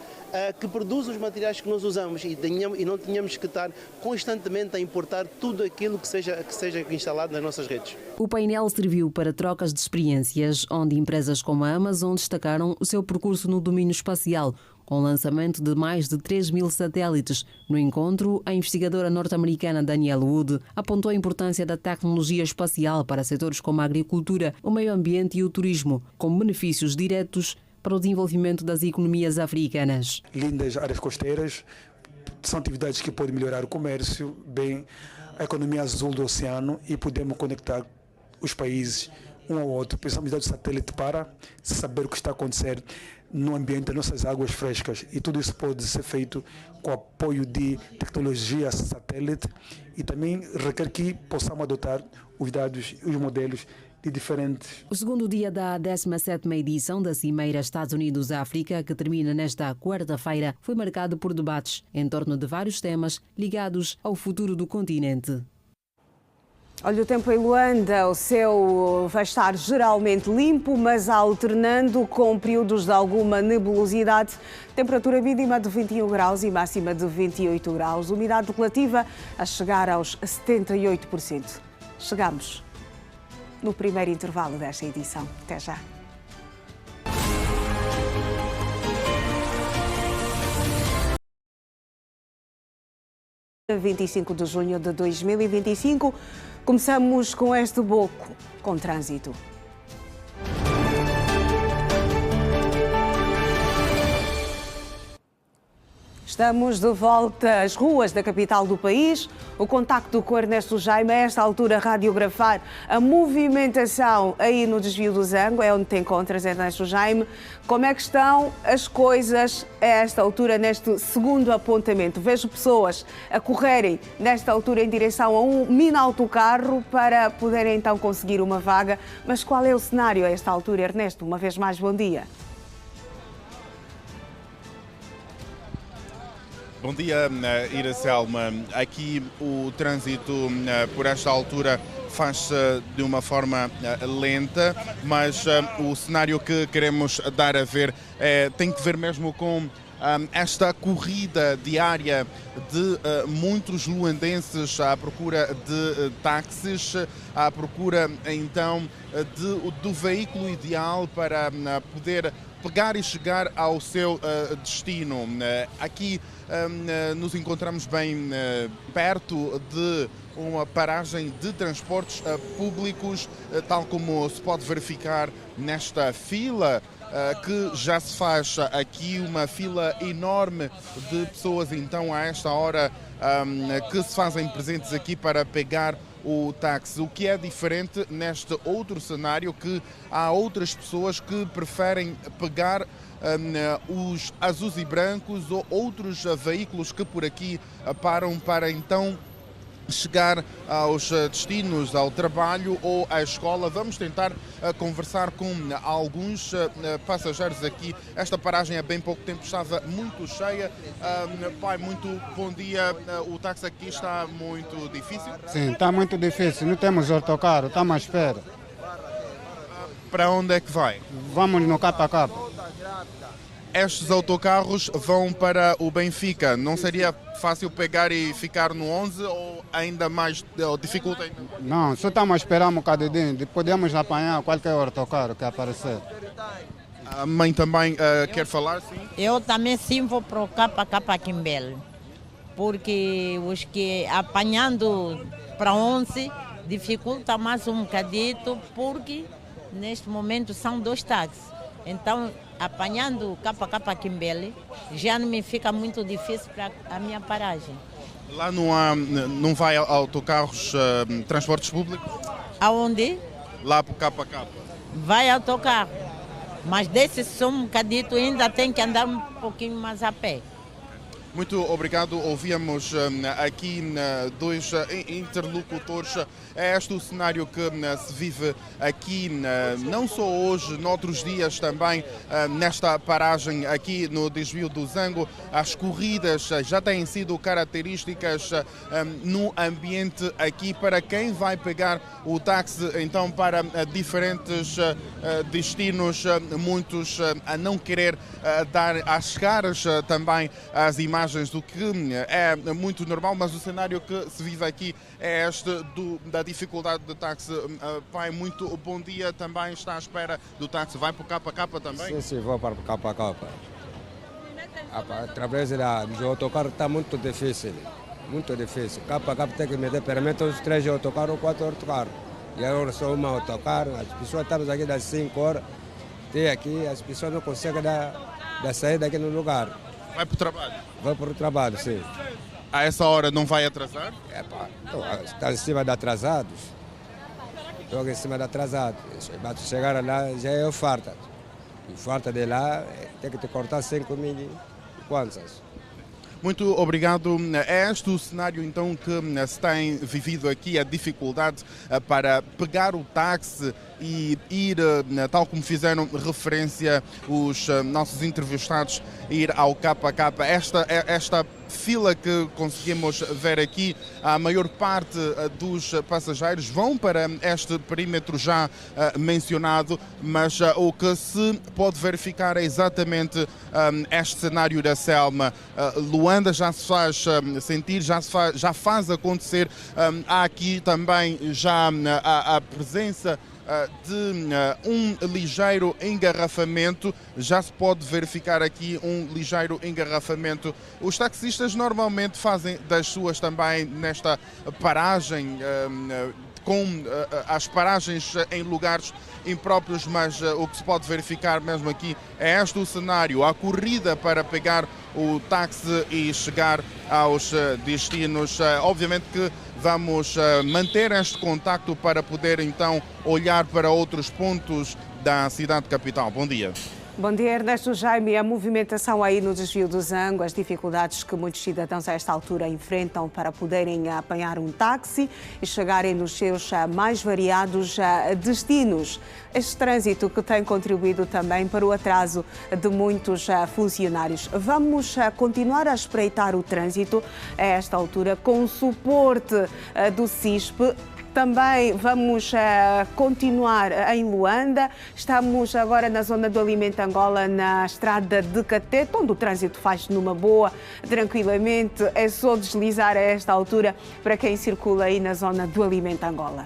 que produza os materiais que nós usamos e não tenhamos que estar constantemente a importar tudo aquilo que seja instalado nas nossas redes. O painel serviu para trocas de experiências, onde empresas como a Amazon destacaram o seu percurso no domínio espacial, com o lançamento de mais de 3.000 satélites. No encontro, a investigadora norte-americana Danielle Wood apontou a importância da tecnologia espacial para setores como a agricultura, o meio ambiente e o turismo, com benefícios diretos para o desenvolvimento das economias africanas. Lindas áreas costeiras, são atividades que podem melhorar o comércio, bem a economia azul do oceano, e podemos conectar os países um ao outro. Precisamos de satélite para saber o que está a acontecer no ambiente das nossas águas frescas, e tudo isso pode ser feito com o apoio de tecnologia satélite, e também requer que possamos adotar os dados e os modelos de diferentes. O segundo dia da 17ª edição da Cimeira Estados Unidos-África, que termina nesta quarta-feira, foi marcado por debates em torno de vários temas ligados ao futuro do continente. Olha, o tempo em Luanda, o céu vai estar geralmente limpo, mas alternando com períodos de alguma nebulosidade. Temperatura mínima de 21 graus e máxima de 28 graus. Umidade relativa a chegar aos 78%. Chegamos no primeiro intervalo desta edição. Até já. Dia 25 de junho de 2025. Começamos com este bloco com trânsito. Estamos de volta às ruas da capital do país. O contacto com Ernesto Jaime, a esta altura, radiografar a movimentação aí no desvio do Zango, é onde te encontras, Ernesto Jaime. Como é que estão as coisas a esta altura, neste segundo apontamento? Vejo pessoas a correrem, nesta altura, em direção a um mini autocarro para poderem então conseguir uma vaga. Mas qual é o cenário a esta altura, Ernesto? Uma vez mais, bom dia. Bom dia, Iracelma. Aqui o trânsito por esta altura faz-se de uma forma lenta, mas o cenário que queremos dar a ver tem que ver mesmo com esta corrida diária de muitos luandenses à procura de táxis, à procura então do veículo ideal para poder pegar e chegar ao seu destino. Aqui nos encontramos bem perto de uma paragem de transportes públicos, tal como se pode verificar nesta fila que já se faz aqui, uma fila enorme de pessoas então a esta hora que se fazem presentes aqui para pegar o táxi. O que é diferente neste outro cenário, que há outras pessoas que preferem pegar os azuis e brancos ou outros veículos que por aqui param para então chegar aos destinos, ao trabalho ou à escola. Vamos tentar conversar com alguns passageiros aqui. Esta paragem há bem pouco tempo estava muito cheia. Pai, muito bom dia. O táxi aqui está muito difícil? Sim, está muito difícil. Não temos autocarro, estamos à espera. Para onde é que vai? Vamos no Capa. estes autocarros vão para o Benfica. Não seria fácil pegar e ficar no 11 ou ainda mais dificulta ainda? Não, só estamos a esperar um bocadinho. Podemos apanhar qualquer autocarro que aparecer. A mãe também quer falar, sim? Eu também sim vou para o Capa Quimbele, porque os que apanhando para 11 dificulta mais um bocadito, porque neste momento são 2 táxis. Então, apanhando Capa Quimbele, já não me fica muito difícil para a minha paragem. Lá não vai autocarros, transportes públicos? Aonde? Lá para o Capa. Vai autocarro, mas desse som um bocadito ainda tem que andar um pouquinho mais a pé. Muito obrigado. Ouvíamos aqui 2 interlocutores. É este o cenário que se vive aqui, não só hoje, noutros dias também, nesta paragem aqui no desvio do Zango. As corridas já têm sido características no ambiente aqui para quem vai pegar o táxi, então, para diferentes destinos, muitos a não querer dar às caras também as imagens, do que é muito normal, mas o cenário que se vive aqui é este da dificuldade do táxi. Pai, muito bom dia, também está à espera do táxi. Vai para o Capa também? Sim, vou para o Capa. Através do autocarro está muito difícil. Capa tem que me dar permite os 3 autocarros ou 4 autocarros. E agora só um autocarro, as pessoas estamos aqui das 5 horas, até aqui, as pessoas não conseguem dar saída aqui no lugar. Vai para o trabalho? Vai para o trabalho, sim. A essa hora não vai atrasar? Está em cima de atrasados. Estou em cima de atrasados. Chegar lá já é oferta. Oferta de lá tem que te cortar 5 mil e quantas. Muito obrigado. É este o cenário então que se tem vivido aqui, a dificuldade para pegar o táxi e ir, tal como fizeram referência os nossos entrevistados, ir ao Capa. Esta fila que conseguimos ver aqui, a maior parte dos passageiros vão para este perímetro já mencionado, mas o que se pode verificar é exatamente este cenário da Selma. Luanda já se faz sentir, já faz acontecer. Há aqui também já a presença de um ligeiro engarrafamento, já se pode verificar aqui um ligeiro engarrafamento. Os taxistas normalmente fazem das suas também nesta paragem, com as paragens em lugares impróprios, mas o que se pode verificar mesmo aqui é este o cenário, a corrida para pegar o táxi e chegar aos destinos. Obviamente que vamos manter este contacto para poder então olhar para outros pontos da cidade capital. Bom dia. Bom dia, Ernesto Jaime. A movimentação aí no desvio do Zango, as dificuldades que muitos cidadãos a esta altura enfrentam para poderem apanhar um táxi e chegarem nos seus mais variados destinos. Este trânsito que tem contribuído também para o atraso de muitos funcionários. Vamos continuar a espreitar o trânsito a esta altura com o suporte do CISP. Também vamos continuar em Luanda. Estamos agora na zona do Alimento Angola, na estrada de Catete, onde o trânsito faz numa boa, tranquilamente. É só deslizar a esta altura para quem circula aí na zona do Alimento Angola.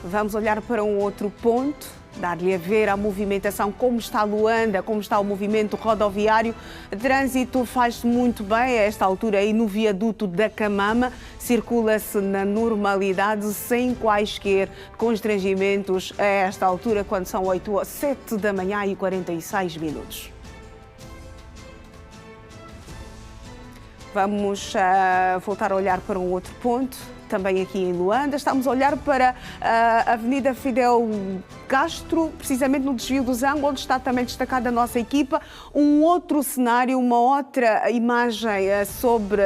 Vamos olhar para um outro ponto. Dar-lhe a ver a movimentação, como está Luanda, como está o movimento rodoviário. O trânsito faz-se muito bem a esta altura aí no viaduto da Camama. Circula-se na normalidade, sem quaisquer constrangimentos a esta altura, quando são 7 da manhã e 46 minutos. Vamos voltar a olhar para um outro ponto. Também aqui em Luanda, estamos a olhar para a Avenida Fidel Castro, precisamente no desvio do Zango, onde está também destacada a nossa equipa. Um outro cenário, uma outra imagem sobre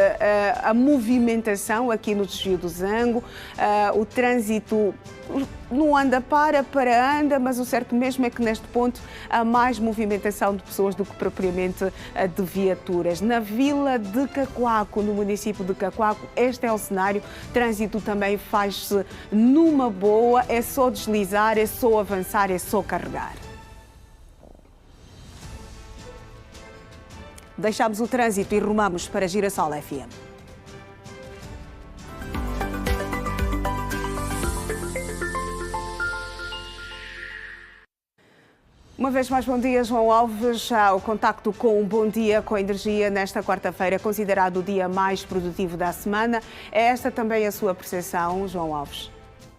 a movimentação aqui no desvio do Zango. O trânsito não anda para anda, mas o certo mesmo é que neste ponto há mais movimentação de pessoas do que propriamente de viaturas. Na vila de Cacoaco, no município de Cacoaco, este é o cenário. O trânsito também faz-se numa boa, é só deslizar, é só avançar, é só carregar. Deixamos o trânsito e rumamos para Girassol FM. Uma vez mais, bom dia, João Alves. Já o contacto com o Bom Dia com Energia nesta quarta-feira, considerado o dia mais produtivo da semana. É esta também a sua percepção, João Alves?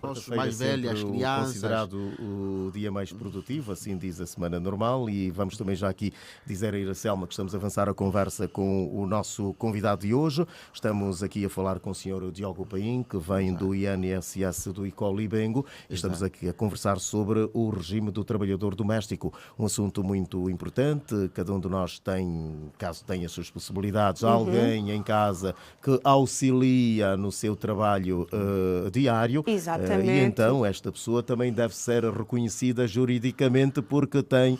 Os mais velhos, as crianças. Considerado o dia mais produtivo, assim diz a semana normal, e vamos também já aqui dizer a Iracelma que estamos a avançar a conversa com o nosso convidado de hoje. Estamos aqui a falar com o Sr. Diogo Paim, que vem do INSS do Icolibengo, e estamos aqui a conversar sobre o regime do trabalhador doméstico, um assunto muito importante. Cada um de nós tem, caso tenha as suas possibilidades, alguém em casa que auxilia no seu trabalho diário. Exatamente. E então esta pessoa também deve ser reconhecida juridicamente porque tem,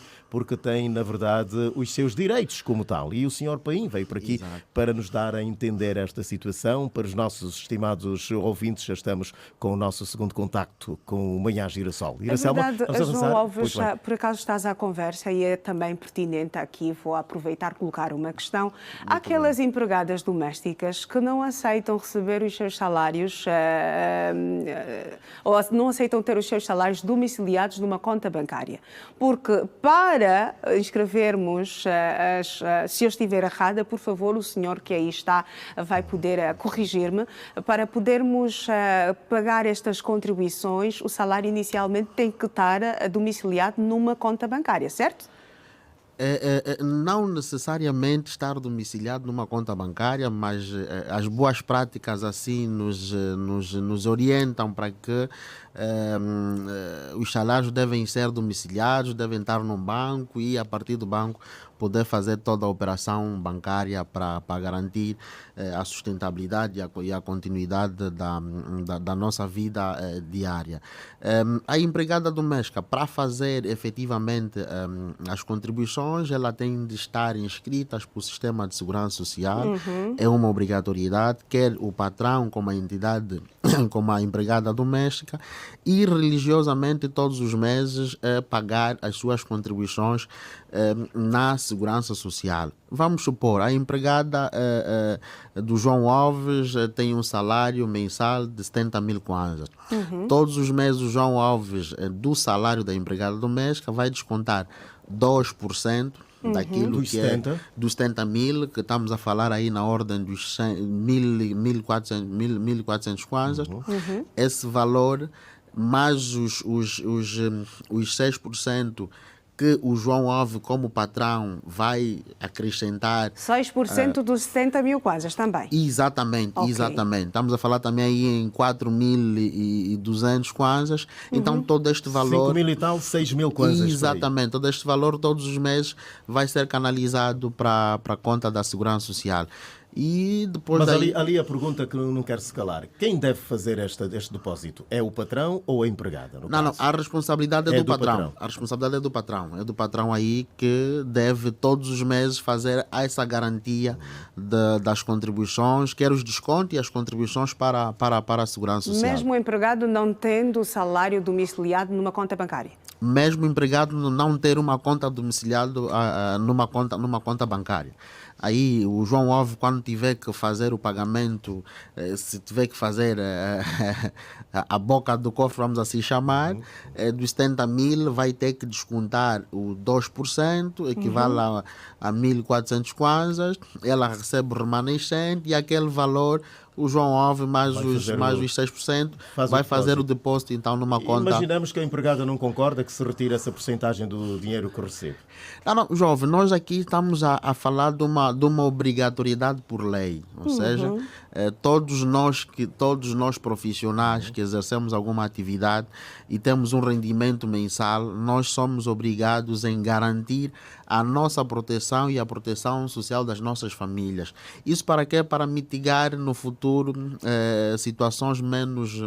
na verdade, os seus direitos como tal. E o Sr. Paim veio por aqui para nos dar a entender esta situação. Para os nossos estimados ouvintes, já estamos com o nosso segundo contacto com o Manhã Girassol. É verdade, João Alves, por acaso estás à conversa e é também pertinente aqui, vou aproveitar e colocar uma questão. Há aquelas empregadas domésticas que não aceitam receber os seus salários ou não aceitam ter os seus salários domiciliados numa conta bancária. Porque para inscrevermos, se eu estiver errada, por favor, o senhor que aí está vai poder corrigir-me, para podermos pagar estas contribuições, o salário inicialmente tem que estar domiciliado numa conta bancária, certo? Não necessariamente estar domiciliado numa conta bancária, mas as boas práticas assim nos orientam para que os salários devem ser domiciliados, devem estar num banco e a partir do banco poder fazer toda a operação bancária para garantir a sustentabilidade e a continuidade da nossa vida diária. A empregada doméstica, para fazer efetivamente as contribuições, ela tem de estar inscrita para o Sistema de Segurança Social. É uma obrigatoriedade, quer o patrão como a entidade, como a empregada doméstica, e religiosamente todos os meses pagar as suas contribuições na Segurança Social. Vamos supor, a empregada do João Alves tem um salário mensal de 70 mil kwanzas. Todos os meses o João Alves, do salário da empregada doméstica, vai descontar 2% daquilo que é dos 70 mil, que estamos a falar aí na ordem dos 1.400 kwanzas. Esse valor, mais os 6% que o João Alves, como patrão, vai acrescentar. 6% dos 60 mil kwanzas também? Exatamente, exatamente. Estamos a falar também aí em 4.200 kwanzas. Então todo este valor... 5 mil e tal, 6 mil kwanzas. Exatamente. Todo este valor, todos os meses, vai ser canalizado para a conta da Segurança Social. E depois Mas ali a pergunta que não quero se calar: quem deve fazer este depósito? É o patrão ou a empregada? Não, a responsabilidade é do patrão. A responsabilidade é do patrão. É do patrão aí que deve todos os meses fazer essa garantia das contribuições, quer os descontos e as contribuições para a Segurança Social. Mesmo o empregado não tendo o salário domiciliado numa conta bancária? Mesmo o empregado não ter uma conta domiciliada numa conta bancária. Aí o João Alves, quando tiver que fazer o pagamento, se tiver que fazer a boca do cofre, vamos assim chamar, dos 70 mil vai ter que descontar o 2%, equivale a 1.400 kwanzas, ela recebe o remanescente e aquele valor, o João Alves mais os 6% vai fazer o depósito então numa conta. Imaginamos que a empregada não concorda que se retire essa porcentagem do dinheiro que recebe. Não, jovem, nós aqui estamos a falar de uma obrigatoriedade por lei, ou seja, todos nós profissionais que exercemos alguma atividade e temos um rendimento mensal, nós somos obrigados em garantir a nossa proteção e a proteção social das nossas famílias. Isso para quê? Para mitigar no futuro situações menos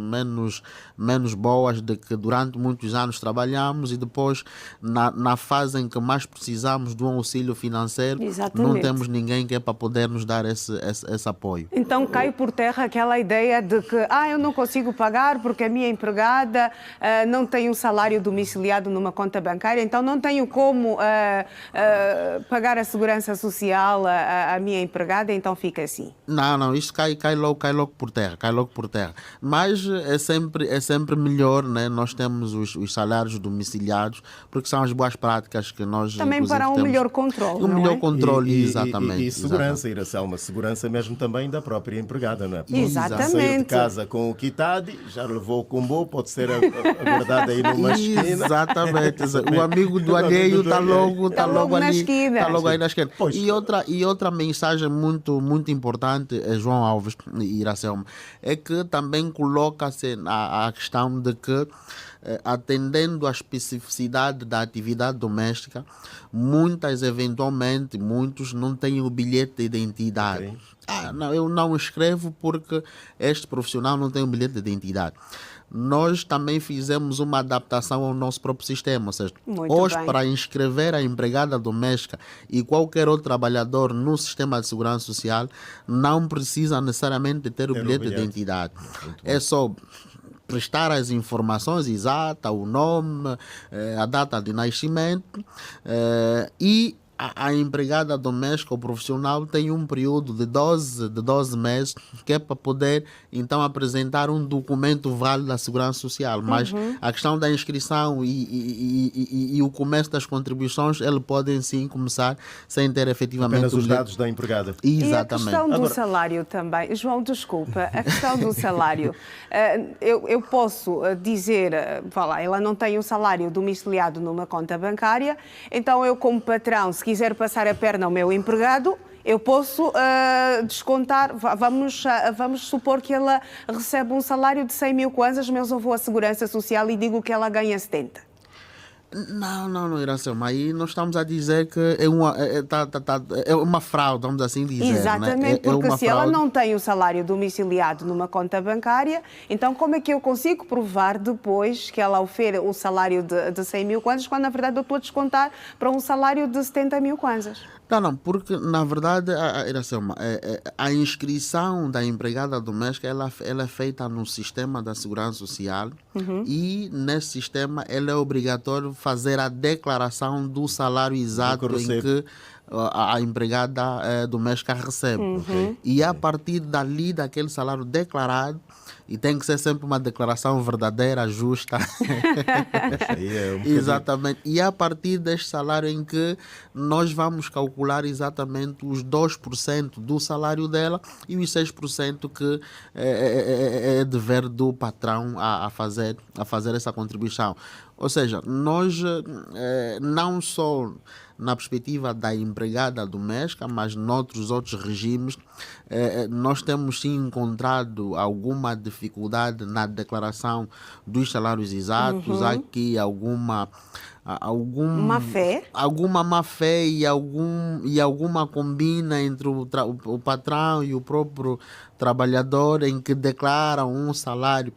boas de que durante muitos anos trabalhamos e depois na fase em que mais precisamos de um auxílio financeiro, não temos ninguém que é para poder nos dar esse apoio. Então cai por terra aquela ideia de que eu não consigo pagar porque a minha empregada não tem um salário domiciliado numa conta bancária, então não tenho como pagar a segurança social à minha empregada, então fica assim. Não, isto cai logo por terra, Mas é sempre melhor, né? Nós temos os salários domiciliados, porque são as boas práticas que nós também para um melhor controle. Um melhor controle, exatamente. E segurança, Iracelma, segurança mesmo também da própria empregada, não é? Exatamente. Saiu de casa com o quitade, já levou o combo, pode ser aguardado aí numa esquina. Exatamente. O amigo do alheio está logo na ali, esquina. Está logo aí na esquina. E outra mensagem muito importante, João Alves e Iracelma, é que também coloca-se a questão de que, atendendo à especificidade da atividade doméstica, muitos não têm o bilhete de identidade. Não, eu não escrevo porque este profissional não tem um bilhete de identidade. Nós também fizemos uma adaptação ao nosso próprio sistema, ou seja, hoje para inscrever a empregada doméstica e qualquer outro trabalhador no sistema de segurança social não precisa necessariamente ter o bilhete de identidade. É só prestar as informações exatas, o nome, a data de nascimento e a empregada doméstica ou profissional tem um período de 12 meses que é para poder então apresentar um documento válido da Segurança Social. Mas a questão da inscrição e o começo das contribuições, eles podem sim começar sem ter efetivamente apenas os dados da empregada. Exatamente. E a questão do salário também. João, desculpa, a questão do salário. Eu posso dizer, ela não tem um salário domiciliado numa conta bancária, então eu como patrão, se quiser passar a perna ao meu empregado, eu posso descontar, vamos supor que ela recebe um salário de 100 mil kwanzas, mas eu vou à Segurança Social e digo que ela ganha 70. Não, Iracelma, aí nós estamos a dizer que é uma fraude, vamos assim dizer. Exatamente, porque se ela não tem o salário domiciliado numa conta bancária, então como é que eu consigo provar depois que ela ofere o salário de 100 mil kwanzas, quando na verdade eu estou a descontar para um salário de 70 mil kwanzas? Não, porque na verdade, Iracelma, a inscrição da empregada doméstica ela é feita no sistema da Segurança Social e nesse sistema ela é obrigatório fazer a declaração do salário exato em que a empregada doméstica recebe. E a partir dali, daquele salário declarado, e tem que ser sempre uma declaração verdadeira, justa. Exatamente. E a partir deste salário em que nós vamos calcular exatamente os 2% do salário dela e os 6% que é dever do patrão a fazer essa contribuição. Ou seja, nós não só na perspectiva da empregada doméstica, mas noutros outros regimes, nós temos sim encontrado alguma dificuldade na declaração dos salários exatos. Há aqui alguma má fé e alguma combina entre o patrão e o próprio trabalhador, em que declaram um salário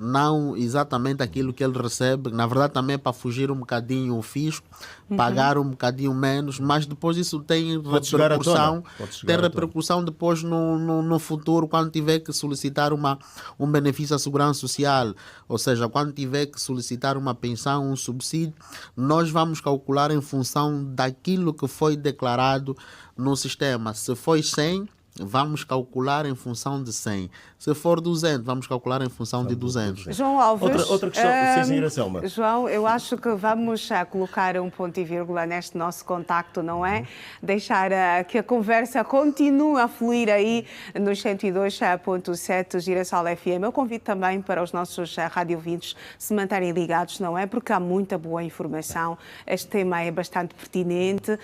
não exatamente aquilo que ele recebe, na verdade também é para fugir um bocadinho o fisco, pagar um bocadinho menos, mas depois isso tem repercussão depois no futuro, quando tiver que solicitar um benefício à Segurança Social, ou seja, quando tiver que solicitar uma pensão, um subsídio, nós vamos calcular em função daquilo que foi declarado no sistema. Se foi 100, vamos calcular em função de 100. Se for 200, vamos calcular em função de 200. João Alves, outra questão, sim, Iracelma. João, eu acho que vamos colocar um ponto e vírgula neste nosso contacto, não é? Deixar que a conversa continue a fluir aí nos 102.7 Girassol FM. Eu convido também para os nossos radiovintes se manterem ligados, não é? Porque há muita boa informação. Este tema é bastante pertinente.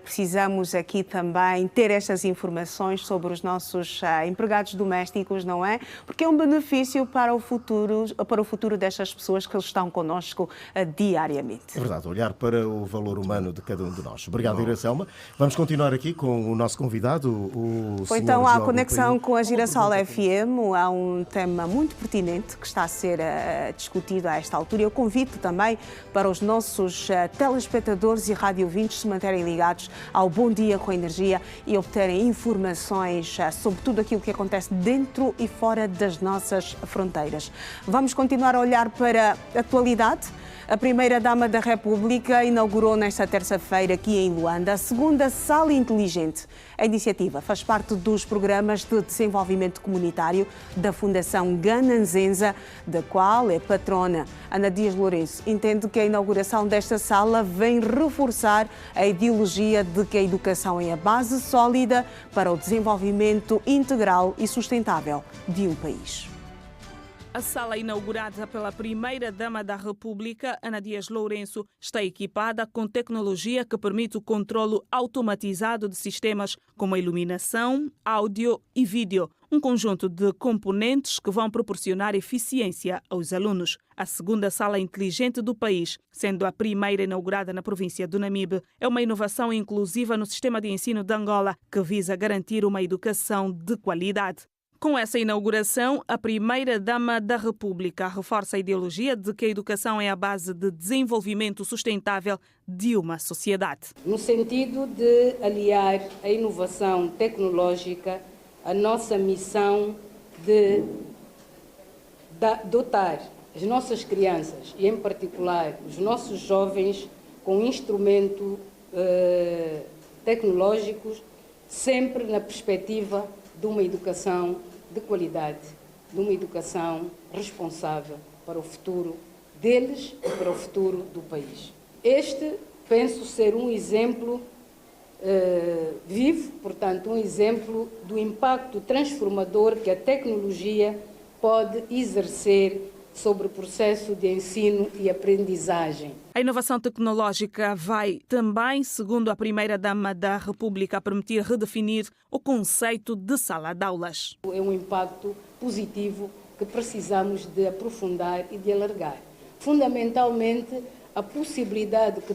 Precisamos aqui também ter estas informações sobre os nossos empregados domésticos, não é? Porque é um benefício para o futuro destas pessoas que estão connosco diariamente. É verdade, olhar para o valor humano de cada um de nós. Obrigado, Iracelma. Vamos continuar aqui com o nosso convidado, o senhor então, há Diogo conexão Paim. com a Girassol FM. Há um tema muito pertinente que está a ser discutido a esta altura. Eu convido também para os nossos telespectadores e radiovintes se manterem ligados ao Bom Dia com Energia e obterem informações informações sobre tudo aquilo que acontece dentro e fora das nossas fronteiras. Vamos continuar a olhar para a atualidade. A Primeira-Dama da República inaugurou nesta terça-feira aqui em Luanda a segunda Sala Inteligente. A iniciativa faz parte dos programas de desenvolvimento comunitário da Fundação Gananzenza, da qual é patrona. Ana Dias Lourenço entende que a inauguração desta sala vem reforçar a ideologia de que a educação é a base sólida para o desenvolvimento integral e sustentável de um país. A sala inaugurada pela Primeira-Dama da República, Ana Dias Lourenço, está equipada com tecnologia que permite o controlo automatizado de sistemas como a iluminação, áudio e vídeo, um conjunto de componentes que vão proporcionar eficiência aos alunos. A segunda sala inteligente do país, sendo a primeira inaugurada na província do Namibe, é uma inovação inclusiva no sistema de ensino de Angola que visa garantir uma educação de qualidade. Com essa inauguração, a Primeira-Dama da República reforça a ideologia de que a educação é a base de desenvolvimento sustentável de uma sociedade. No sentido de aliar a inovação tecnológica à nossa missão de dotar as nossas crianças e, em particular, os nossos jovens com instrumentos tecnológicos, sempre na perspectiva de uma educação de qualidade, de uma educação responsável para o futuro deles e para o futuro do país. Este, penso ser um exemplo vivo, portanto, um exemplo do impacto transformador que a tecnologia pode exercer sobre o processo de ensino e aprendizagem. A inovação tecnológica vai também, segundo a Primeira-Dama da República, permitir redefinir o conceito de sala de aulas. É um impacto positivo que precisamos de aprofundar e de alargar. Fundamentalmente, a possibilidade que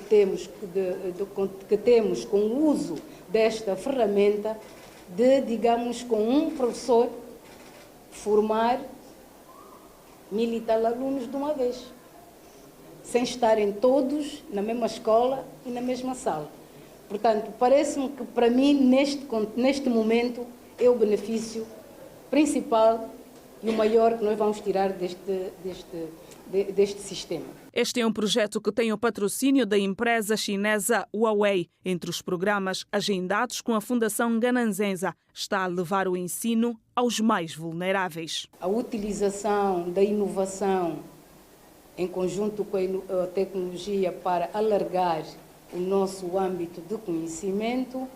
temos com o uso desta ferramenta de, digamos, com um professor formar 1000 e tal alunos de uma vez, sem estarem todos na mesma escola e na mesma sala. Portanto, parece-me que para mim, neste momento, é o benefício principal e o maior que nós vamos tirar deste sistema. Este é um projeto que tem o patrocínio da empresa chinesa Huawei. Entre os programas agendados com a Fundação Gananzenza, está a levar o ensino aos mais vulneráveis. A utilização da inovação em conjunto com a tecnologia para alargar o nosso âmbito de conhecimento,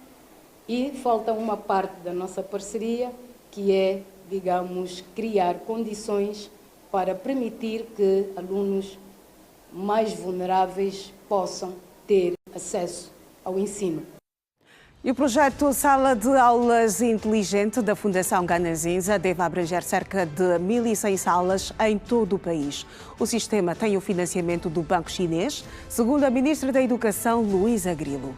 e falta uma parte da nossa parceria, que é, digamos, criar condições para permitir que alunos mais vulneráveis possam ter acesso ao ensino. E o projeto Sala de Aulas Inteligente da Fundação Gananzenza deve abranger cerca de 1.100 salas em todo o país. O sistema tem o financiamento do Banco Chinês, segundo a Ministra da Educação, Luísa Grilo.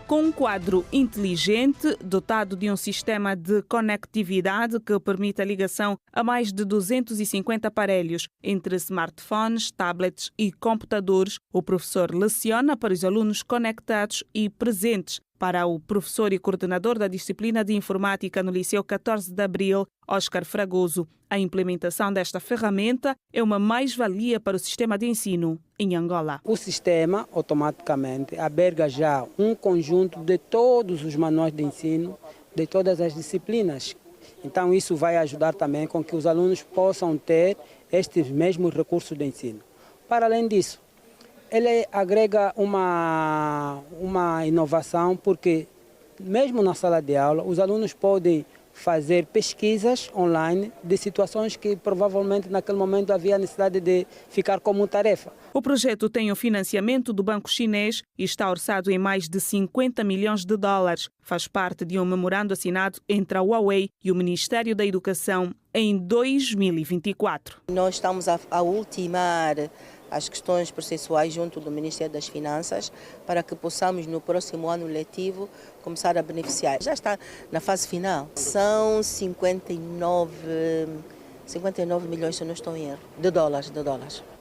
Com um quadro inteligente, dotado de um sistema de conectividade que permite a ligação a mais de 250 aparelhos, entre smartphones, tablets e computadores, o professor leciona para os alunos conectados e presentes. Para o professor e coordenador da disciplina de informática no Liceu 14 de Abril, Oscar Fragoso, a implementação desta ferramenta é uma mais-valia para o sistema de ensino em Angola. O sistema automaticamente alberga já um conjunto de todos os manuais de ensino, de todas as disciplinas. Então isso vai ajudar também com que os alunos possam ter estes mesmos recursos de ensino. Para além disso, ele agrega uma inovação, porque mesmo na sala de aula os alunos podem fazer pesquisas online de situações que provavelmente naquele momento havia necessidade de ficar como tarefa. O projeto tem o financiamento do Banco Chinês e está orçado em mais de 50 milhões de dólares. Faz parte de um memorando assinado entre a Huawei e o Ministério da Educação em 2024. Nós estamos a ultimar as questões processuais junto do Ministério das Finanças para que possamos no próximo ano letivo começar a beneficiar. Já está na fase final. São 59 59 milhões, se não estou em erro, de dólares.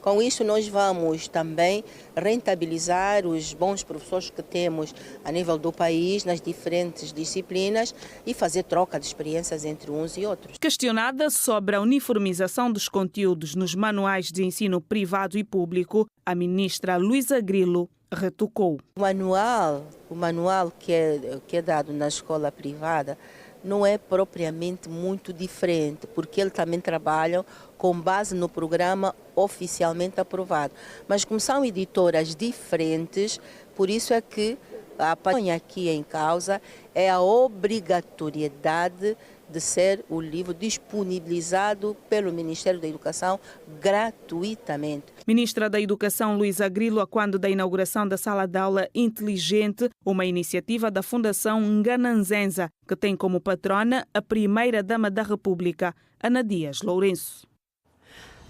Com isso, nós vamos também rentabilizar os bons professores que temos a nível do país, nas diferentes disciplinas, e fazer troca de experiências entre uns e outros. Questionada sobre a uniformização dos conteúdos nos manuais de ensino privado e público, a ministra Luísa Grilo retocou. O manual que é dado na escola privada não é propriamente muito diferente, porque ele também trabalha com base no programa oficialmente aprovado. Mas como são editoras diferentes, por isso é que a ponha aqui em causa é a obrigatoriedade de ser o livro disponibilizado pelo Ministério da Educação gratuitamente. Ministra da Educação Luísa Grilo, quando da inauguração da Sala de Aula Inteligente, uma iniciativa da Fundação Ngananzenza, que tem como patrona a primeira-dama da República, Ana Dias Lourenço.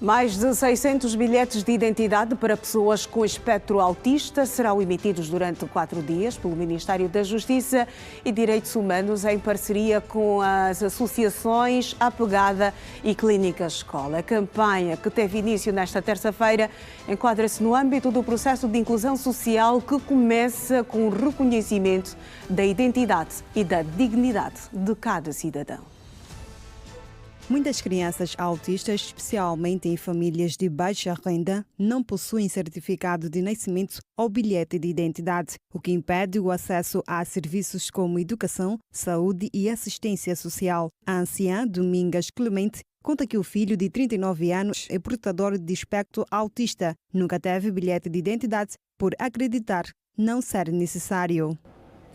Mais de 600 bilhetes de identidade para pessoas com espectro autista serão emitidos durante 4 dias pelo Ministério da Justiça e Direitos Humanos em parceria com as associações Apegada e Clínica Escola. A campanha, que teve início nesta terça-feira, enquadra-se no âmbito do processo de inclusão social que começa com o reconhecimento da identidade e da dignidade de cada cidadão. Muitas crianças autistas, especialmente em famílias de baixa renda, não possuem certificado de nascimento ou bilhete de identidade, o que impede o acesso a serviços como educação, saúde e assistência social. A anciã Domingas Clemente conta que o filho de 39 anos é portador de espectro autista. Nunca teve bilhete de identidade por acreditar não ser necessário.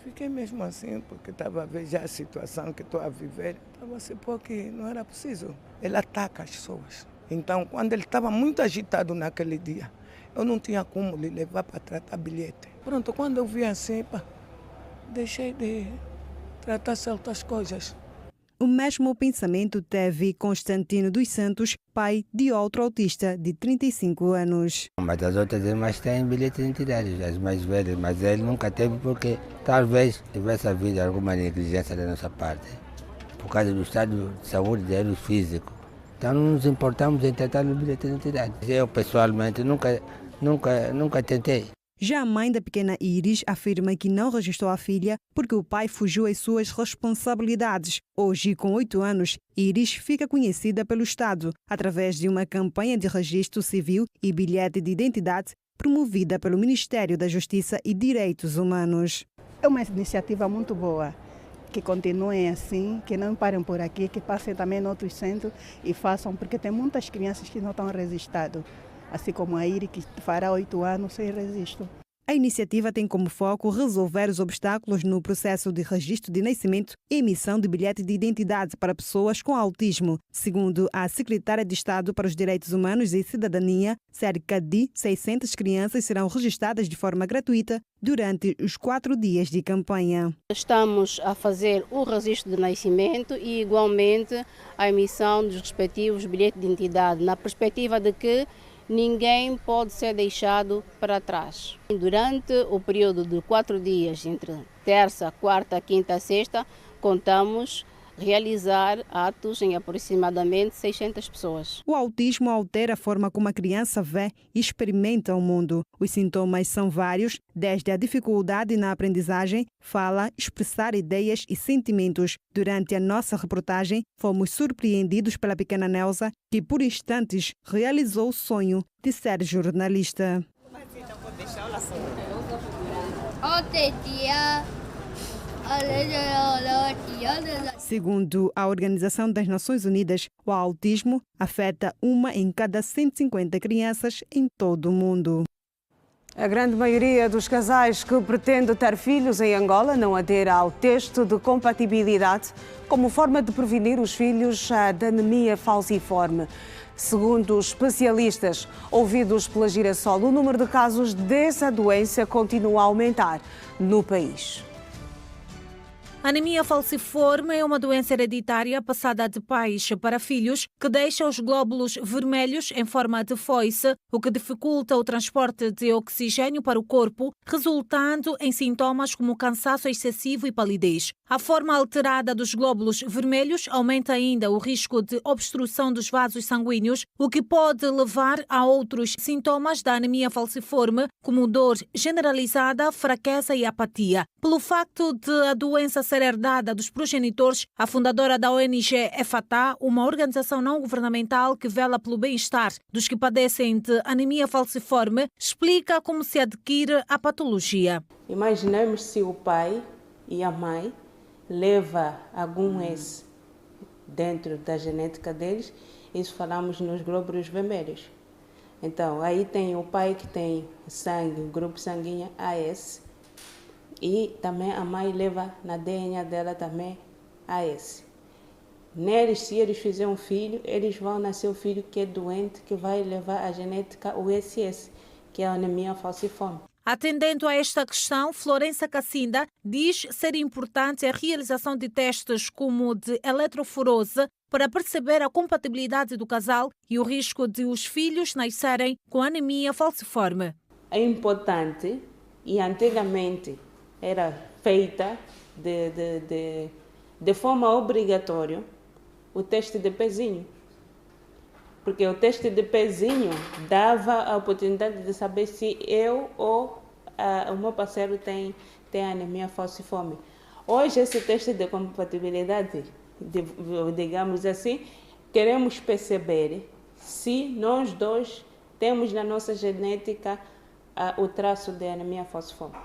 Fiquei mesmo assim, porque estava a ver já a situação que estou a viver. Estava assim, porque não era preciso. Ele ataca as pessoas. Então, quando ele estava muito agitado naquele dia, eu não tinha como lhe levar para tratar bilhete. Pronto, quando eu vi assim, deixei de tratar certas coisas. O mesmo pensamento teve Constantino dos Santos, pai de outro autista de 35 anos. Mas as outras irmãs têm bilhete de identidade, as mais velhas, mas ele nunca teve porque talvez tivesse havido alguma negligência da nossa parte, por causa do estado de saúde dele físico. Então não nos importamos em tratar o bilhete de identidade. Eu pessoalmente nunca tentei. Já a mãe da pequena Iris afirma que não registrou a filha porque o pai fugiu às suas responsabilidades. Hoje, com 8 anos, Iris fica conhecida pelo Estado através de uma campanha de registro civil e bilhete de identidade promovida pelo Ministério da Justiça e Direitos Humanos. É uma iniciativa muito boa. Que continuem assim, que não parem por aqui, que passem também em outros centros e façam, porque tem muitas crianças que não estão registradas. Assim como a Iris, que fará 8 anos sem registro. A iniciativa tem como foco resolver os obstáculos no processo de registro de nascimento e emissão de bilhete de identidade para pessoas com autismo. Segundo a secretária de Estado para os Direitos Humanos e Cidadania, cerca de 600 crianças serão registradas de forma gratuita durante os 4 dias de campanha. Estamos a fazer o registro de nascimento e, igualmente, a emissão dos respectivos bilhetes de identidade, na perspectiva de que ninguém pode ser deixado para trás. Durante o período de 4 dias, entre terça, quarta, quinta, sexta, contamos realizar atos em aproximadamente 600 pessoas. O autismo altera a forma como a criança vê e experimenta o mundo. Os sintomas são vários, desde a dificuldade na aprendizagem, fala, expressar ideias e sentimentos. Durante a nossa reportagem, fomos surpreendidos pela pequena Nelsa, que por instantes realizou o sonho de ser jornalista. Segundo a Organização das Nações Unidas, o autismo afeta 1 em cada 150 crianças em todo o mundo. A grande maioria dos casais que pretende ter filhos em Angola não adere ao teste de compatibilidade como forma de prevenir os filhos da anemia falciforme. Segundo os especialistas ouvidos pela Girassol, o número de casos dessa doença continua a aumentar no país. A anemia falciforme é uma doença hereditária passada de pais para filhos que deixa os glóbulos vermelhos em forma de foice, o que dificulta o transporte de oxigênio para o corpo, resultando em sintomas como cansaço excessivo e palidez. A forma alterada dos glóbulos vermelhos aumenta ainda o risco de obstrução dos vasos sanguíneos, o que pode levar a outros sintomas da anemia falciforme, como dor generalizada, fraqueza e apatia. Pelo facto de a doença ser herdada dos progenitores, a fundadora da ONG EFATA, uma organização não governamental que vela pelo bem-estar dos que padecem de anemia falciforme, explica como se adquire a patologia. Imaginemos se o pai e a mãe levam algum S dentro da genética deles, isso falamos nos glóbulos vermelhos. Então, aí tem o pai que tem sangue, o grupo sanguíneo AS, e também a mãe leva na DNA dela também AS. Neles, se eles fizerem um filho, eles vão nascer o filho que é doente, que vai levar a genética USS, que é a anemia falciforme. Atendendo a esta questão, Florença Cassinda diz ser importante a realização de testes como de eletroforose para perceber a compatibilidade do casal e o risco de os filhos nascerem com anemia falciforme. É importante e antigamente era feita de forma obrigatória o teste de pezinho. Porque o teste de pezinho dava a oportunidade de saber se eu ou o meu parceiro tem anemia falciforme. Hoje, esse teste de compatibilidade, digamos assim, queremos perceber se nós dois temos na nossa genética o traço de anemia falciforme.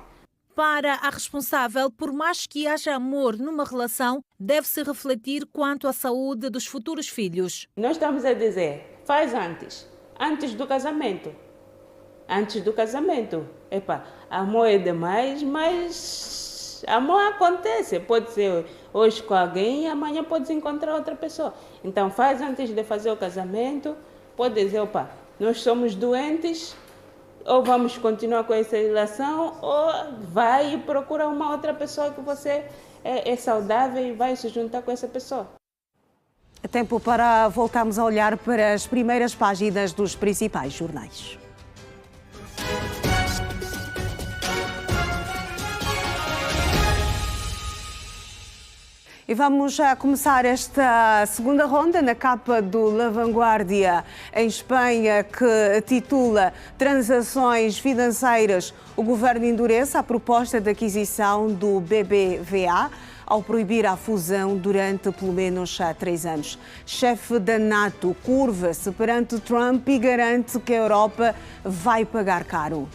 Para a responsável, por mais que haja amor numa relação, deve-se refletir quanto à saúde dos futuros filhos. Nós estamos a dizer, faz antes do casamento. Antes do casamento. Amor é demais, mas amor acontece. Pode ser hoje com alguém e amanhã pode encontrar outra pessoa. Então faz antes de fazer o casamento, pode dizer, nós somos doentes, ou vamos continuar com essa relação, ou vai e procura uma outra pessoa que você é saudável e vai se juntar com essa pessoa. É tempo para voltarmos a olhar para as primeiras páginas dos principais jornais. E vamos já começar esta segunda ronda na capa do La Vanguardia, em Espanha, que titula Transações financeiras. O governo endurece a proposta de aquisição do BBVA ao proibir a fusão durante pelo menos 3 anos. Chefe da NATO curva-se perante Trump e garante que a Europa vai pagar caro.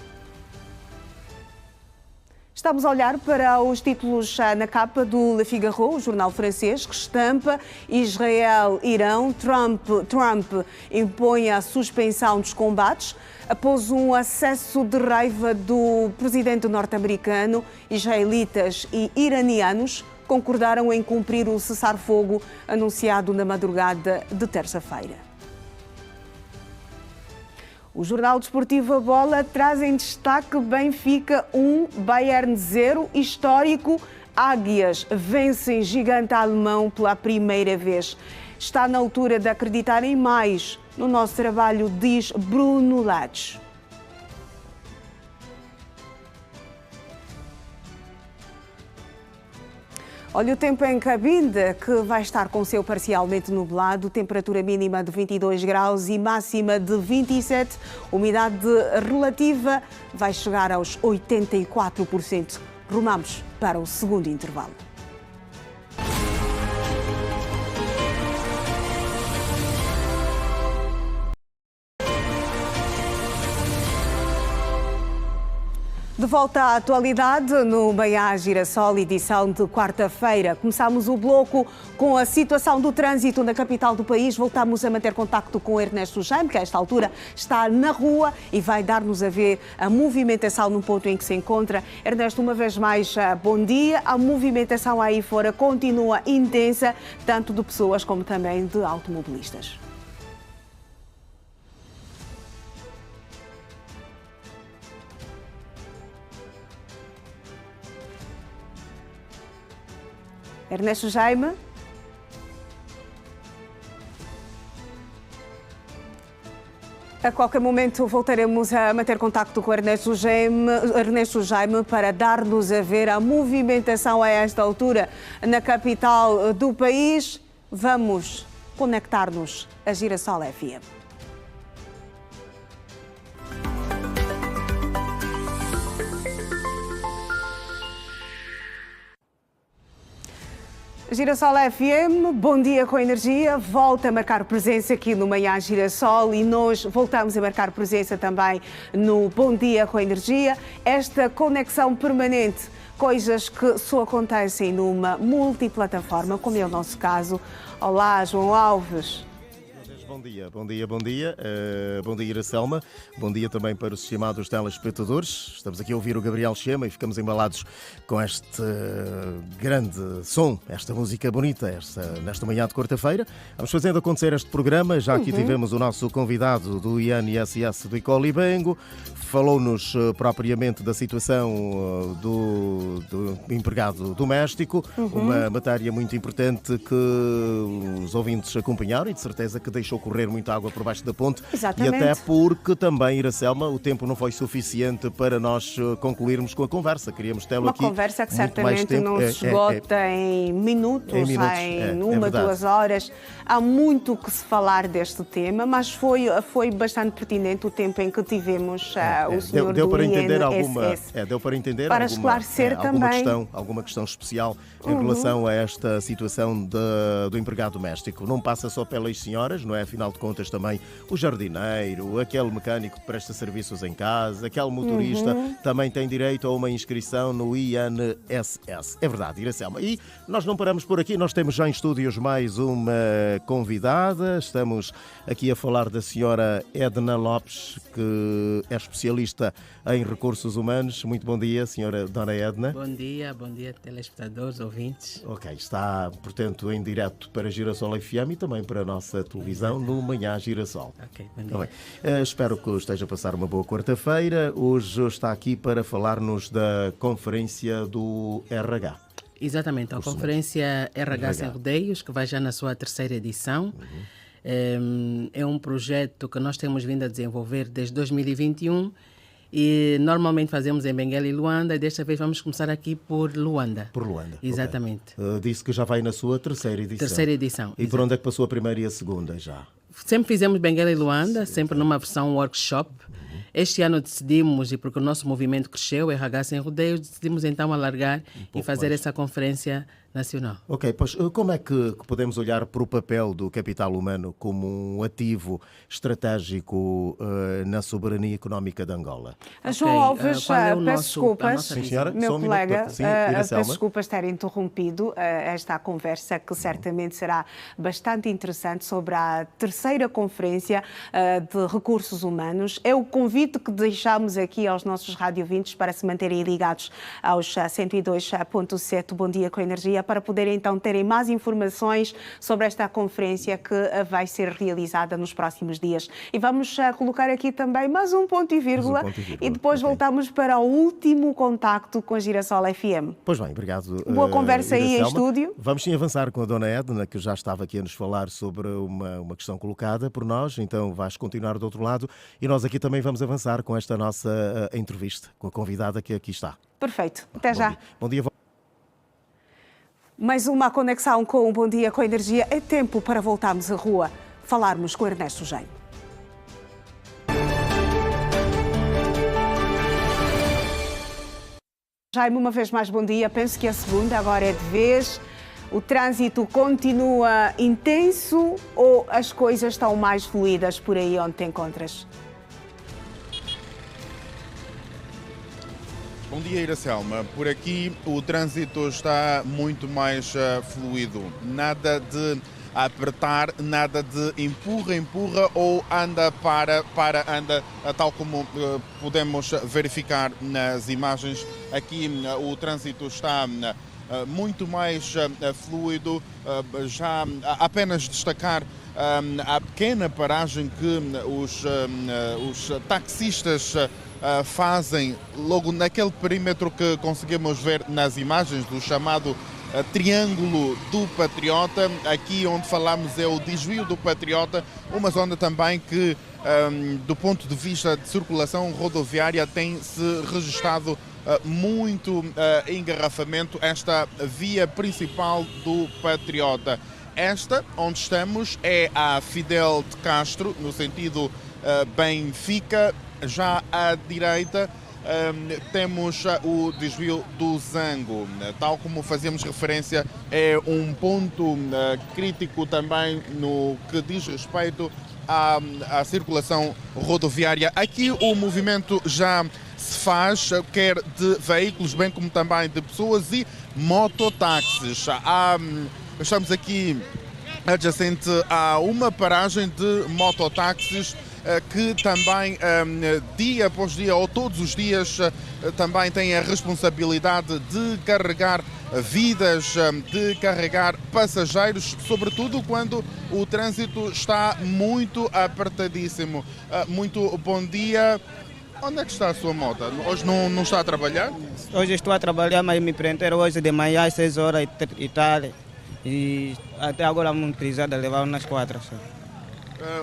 Estamos a olhar para os títulos na capa do Le Figaro, o jornal francês, que estampa Israel-Irão. Trump impõe a suspensão dos combates. Após um acesso de raiva do presidente norte-americano, israelitas e iranianos concordaram em cumprir o cessar-fogo anunciado na madrugada de terça-feira. O Jornal Desportivo A Bola traz em destaque Benfica 1, Bayern 0, histórico. Águias vencem gigante alemão pela primeira vez. Está na altura de acreditarem mais no nosso trabalho, diz Bruno Lage. Olha o tempo em Cabinda, que vai estar com céu parcialmente nublado, temperatura mínima de 22 graus e máxima de 27. Umidade relativa vai chegar aos 84%. Rumamos para o segundo intervalo. De volta à atualidade, no Meia Girassol, edição de quarta-feira. Começámos o bloco com a situação do trânsito na capital do país. Voltámos a manter contacto com Ernesto Jaime, que a esta altura está na rua e vai dar-nos a ver a movimentação no ponto em que se encontra. Ernesto, uma vez mais, bom dia. A movimentação aí fora continua intensa, tanto de pessoas como também de automobilistas. Ernesto Jaime. A qualquer momento voltaremos a manter contacto com Ernesto Jaime para dar-nos a ver a movimentação a esta altura na capital do país. Vamos conectar-nos a Girassol FM. Girassol FM, bom dia com energia, volta a marcar presença aqui no Manhã Girassol e nós voltamos a marcar presença também no Bom Dia com Energia. Esta conexão permanente, coisas que só acontecem numa multiplataforma, como é o nosso caso. Olá, João Alves. Bom dia, bom dia, bom dia. Bom dia, Iracelma. Bom dia também para os estimados telespectadores. Estamos aqui a ouvir o Gabriel Chema e ficamos embalados com este grande som, esta música bonita, nesta manhã de quarta-feira. Vamos fazendo acontecer este programa. Já aqui tivemos o nosso convidado do INSS do Icolibengo. Falou-nos propriamente da situação do empregado doméstico, uma matéria muito importante que os ouvintes acompanharam e de certeza que deixou correr muita água por baixo da ponte. Exatamente. E até porque também, Iracelma, o tempo não foi suficiente para nós concluirmos com a conversa. Queríamos tê-lo aqui. Uma conversa que muito mais certamente tempo. não se esgota em minutos, em uma, 2 horas. Há muito o que se falar deste tema, mas foi bastante pertinente o tempo em que tivemos o senhor deu do para entender INSS. deu para entender para esclarecer também alguma questão especial em relação a esta situação do empregado doméstico. Não passa só pelas senhoras, não é? Afinal de contas também o jardineiro, aquele mecânico que presta serviços em casa, aquele motorista também tem direito a uma inscrição no INSS. É verdade, Iracelma. E nós não paramos por aqui, nós temos já em estúdios mais uma convidada. Estamos aqui a falar da senhora Edna Lopes, que é especialista em recursos humanos. Muito bom dia, senhora Dona Edna. Bom dia, telespectadores, ouvintes. Ok, está, portanto, em direto para Girassol FM e também para a nossa televisão no Manhã Girassol. Ok, bom dia. Espero que esteja a passar uma boa quarta-feira. Hoje está aqui para falar-nos da conferência do RH. Exatamente, a conferência RH Sem Rodeios, que vai já na sua 3ª edição. É um projeto que nós temos vindo a desenvolver desde 2021 e normalmente fazemos em Benguela e Luanda, e desta vez vamos começar aqui por Luanda. Por Luanda. Exatamente. Okay. Disse que já vai na sua 3ª edição. 3ª edição. E por onde é que passou a primeira e a segunda já? Sempre fizemos Benguela e Luanda, sempre numa versão workshop. Este ano decidimos, e porque o nosso movimento cresceu, o RH Sem Rodeios, decidimos então alargar e fazer essa conferência nacional. Ok, pois como é que podemos olhar para o papel do capital humano como um ativo estratégico na soberania económica de Angola? João Alves, peço desculpas, meu colega, peço desculpas ter interrompido esta conversa, que certamente será bastante interessante, sobre a 3ª conferência de recursos humanos. É o convite que deixamos aqui aos nossos radiovintes para se manterem ligados aos 102.7 Bom Dia com Energia, para poderem então terem mais informações sobre esta conferência que vai ser realizada nos próximos dias. E vamos colocar aqui também mais um ponto e vírgula, e depois voltamos para o último contacto com a Girassol FM. Pois bem, obrigado. Boa conversa aí em estúdio. Vamos sim avançar com a Dona Edna, que já estava aqui a nos falar sobre uma questão colocada por nós, então vais continuar do outro lado e nós aqui também vamos avançar com esta nossa entrevista com a convidada que aqui está. Perfeito. Até já. Bom dia. Mais uma conexão com o Bom Dia com Energia. É tempo para voltarmos à rua, falarmos com Ernesto Jaime. Jaime, uma vez mais, bom dia. Penso que a segunda agora é de vez. O trânsito continua intenso ou as coisas estão mais fluídas por aí onde te encontras? Bom dia, Iracelma. Por aqui o trânsito está muito mais fluido. Nada de apertar, nada de empurra ou anda, anda, tal como podemos verificar nas imagens. Aqui o trânsito está muito mais fluido. Já apenas destacar a pequena paragem que os taxistas fazem logo naquele perímetro que conseguimos ver nas imagens do chamado Triângulo do Patriota. Aqui onde falamos é o desvio do Patriota, uma zona também que, do ponto de vista de circulação rodoviária, tem-se registrado muito engarrafamento. Esta via principal do Patriota. Esta, onde estamos, é a Fidel de Castro, no sentido Benfica. Já à direita temos o desvio do Zango. Tal como fazíamos referência, é um ponto crítico também no que diz respeito à circulação rodoviária. Aqui o movimento já se faz, quer de veículos, bem como também de pessoas e mototáxis. Estamos aqui adjacente a uma paragem de mototáxis que também, dia após dia ou todos os dias, também tem a responsabilidade de carregar vidas, de carregar passageiros, sobretudo quando o trânsito está muito apertadíssimo. Muito bom dia. Onde é que está a sua moto? Hoje não está a trabalhar? Hoje estou a trabalhar, mas me prenderam hoje de manhã às 6 horas e tal. E até agora me precisam levar umas 4.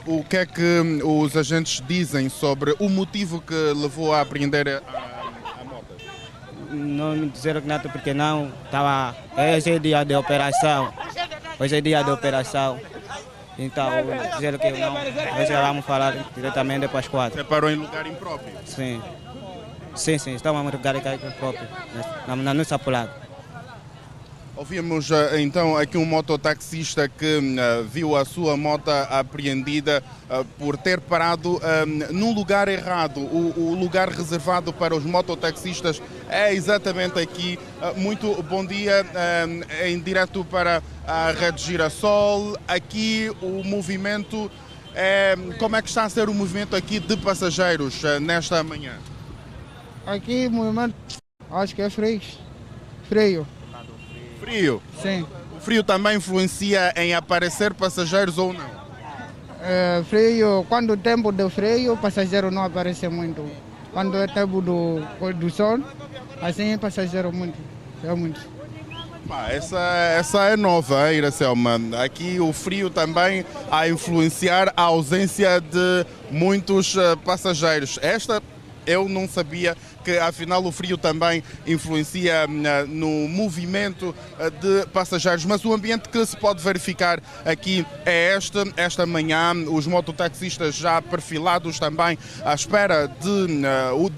O que é que os agentes dizem sobre o motivo que levou a apreender a moto? Não me disseram nada porque não estava. Hoje é dia de operação. Hoje é dia de operação. Então disseram que não. Hoje vamos falar diretamente para as 4. Você parou em lugar impróprio? Sim. Sim, estamos em lugar impróprio. Na nossa polada. Ouvimos então aqui um mototaxista que viu a sua moto apreendida por ter parado num lugar errado. O lugar reservado para os mototaxistas é exatamente aqui. Muito bom dia, em direto para a Rede Girassol. Aqui o movimento, como é que está a ser o movimento aqui de passageiros nesta manhã? Aqui o movimento, acho que é frio. Frio? Sim. O frio também influencia em aparecer passageiros ou não? Frio, quando o tempo de frio, o passageiro não aparece muito. Quando é tempo do sol, assim passageiro muito. É muito. Essa é nova, Iracelma. Aqui o frio também a influenciar a ausência de muitos passageiros. Esta eu não sabia que afinal o frio também influencia no movimento de passageiros, mas o ambiente que se pode verificar aqui é esta manhã, os mototaxistas já perfilados também à espera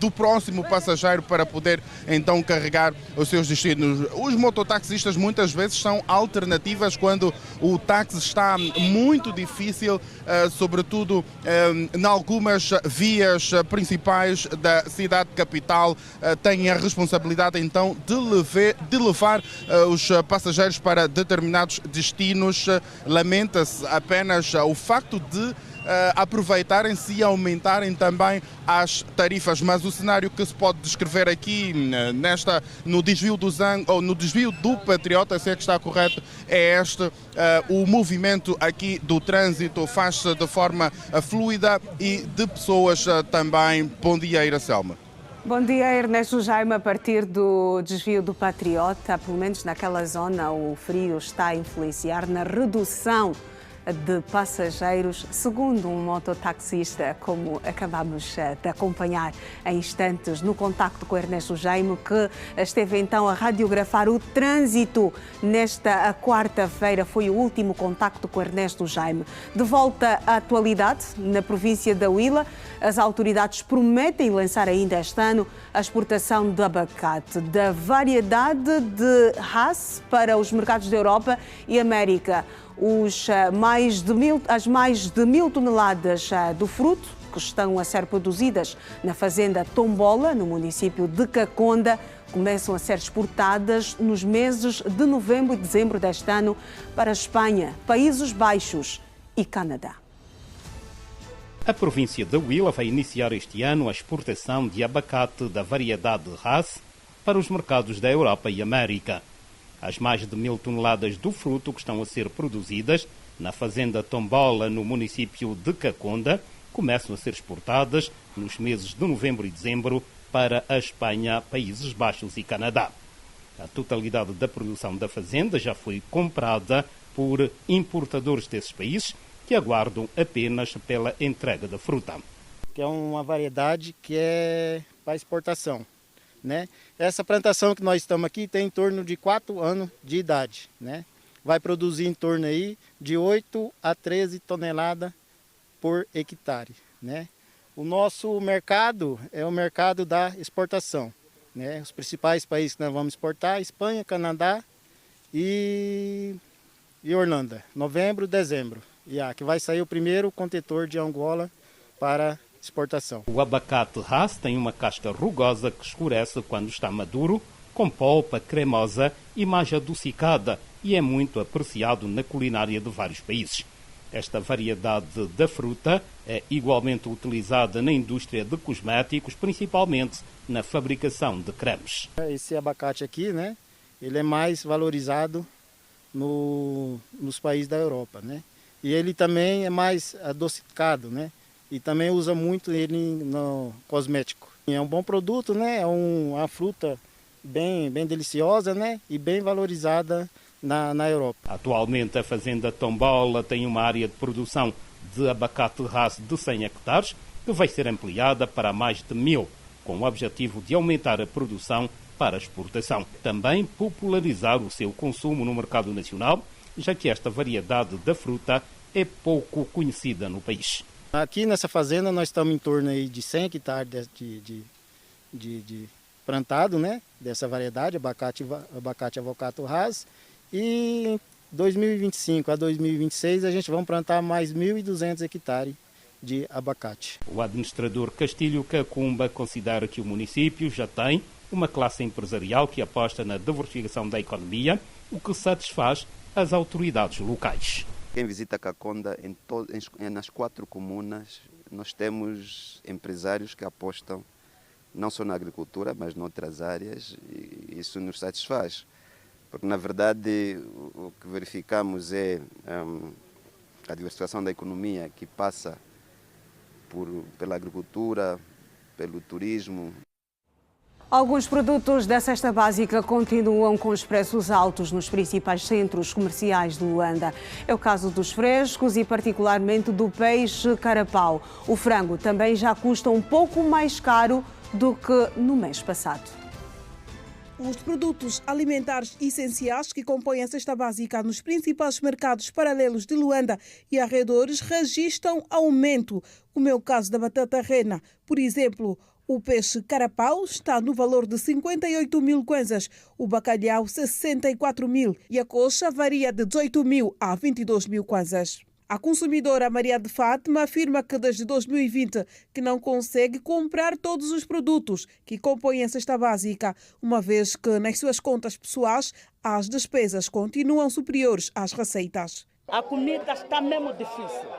do próximo passageiro para poder então carregar os seus destinos. Os mototaxistas muitas vezes são alternativas quando o táxi está muito difícil, sobretudo em algumas vias principais da cidade capital. Têm a responsabilidade então de levar os passageiros para determinados destinos. Lamenta-se apenas o facto de aproveitarem-se e aumentarem também as tarifas, mas o cenário que se pode descrever aqui no desvio do Zango, ou no desvio do Patriota, se é que está correto, é o movimento aqui do trânsito faz-se de forma fluida e de pessoas também. Bom dia, Iracelma. Bom dia, Ernesto Jaime. A partir do desvio do Patriota, pelo menos naquela zona, o frio está a influenciar na redução de passageiros, segundo um mototaxista, como acabamos de acompanhar em instantes no contacto com Ernesto Jaime, que esteve então a radiografar o trânsito nesta quarta-feira. Foi o último contacto com Ernesto Jaime. De volta à atualidade, na província da Huila, as autoridades prometem lançar ainda este ano a exportação de abacate da variedade de Hass para os mercados da Europa e América. As mais de 1000 toneladas do fruto que estão a ser produzidas na fazenda Tombola, no município de Caconda, começam a ser exportadas nos meses de novembro e dezembro deste ano para a Espanha, Países Baixos e Canadá. A província da Huila vai iniciar este ano a exportação de abacate da variedade Hass para os mercados da Europa e América. As mais de 1000 toneladas do fruto que estão a ser produzidas na fazenda Tombola, no município de Caconda, começam a ser exportadas nos meses de novembro e dezembro para a Espanha, Países Baixos e Canadá. A totalidade da produção da fazenda já foi comprada por importadores desses países que aguardam apenas pela entrega da fruta. Que é uma variedade que é para exportação, né? Essa plantação que nós estamos aqui tem em torno de 4 anos de idade, né? Vai produzir em torno aí de 8 a 13 toneladas por hectare, né? O nosso mercado é o mercado da exportação, né? Os principais países que nós vamos exportar: Espanha, Canadá e Irlanda, novembro, dezembro. E que vai sair o primeiro contentor de Angola para exportação. O abacate Hass tem uma casca rugosa que escurece quando está maduro, com polpa cremosa e mais adocicada, e é muito apreciado na culinária de vários países. Esta variedade da fruta é igualmente utilizada na indústria de cosméticos, principalmente na fabricação de cremes. Esse abacate aqui, né, ele é mais valorizado nos países da Europa, né? E ele também é mais adocicado, né? E também usa muito ele no cosmético. É um bom produto, né? É uma fruta bem deliciosa, né? E bem valorizada na Europa. Atualmente a fazenda Tombola tem uma área de produção de abacate Hass de 100 hectares, que vai ser ampliada para mais de 1000, com o objetivo de aumentar a produção para exportação. Também popularizar o seu consumo no mercado nacional, já que esta variedade da fruta é pouco conhecida no país. Aqui nessa fazenda nós estamos em torno aí de 100 hectares de plantado, né, dessa variedade, abacate avocado Hass. E em 2025 a 2026 a gente vai plantar mais 1.200 hectares de abacate. O administrador Castilho Cacumba considera que o município já tem uma classe empresarial que aposta na diversificação da economia, o que satisfaz as autoridades locais. Quem visita Caconda, nas 4 comunas, nós temos empresários que apostam não só na agricultura, mas noutras áreas, e isso nos satisfaz. Porque, na verdade, o que verificamos é a diversificação da economia, que passa pela agricultura, pelo turismo. Alguns produtos da cesta básica continuam com os preços altos nos principais centros comerciais de Luanda. É o caso dos frescos e particularmente do peixe carapau. O frango também já custa um pouco mais caro do que no mês passado. Os produtos alimentares essenciais que compõem a cesta básica nos principais mercados paralelos de Luanda e arredores registram aumento, como é o caso da batata rena. Por exemplo, o peixe carapau está no valor de 58 mil kwanzas, o bacalhau 64 mil e a coxa varia de 18 mil a 22 mil kwanzas. A consumidora Maria de Fátima afirma que desde 2020 que não consegue comprar todos os produtos que compõem a cesta básica, uma vez que nas suas contas pessoais as despesas continuam superiores às receitas. A comida está mesmo difícil.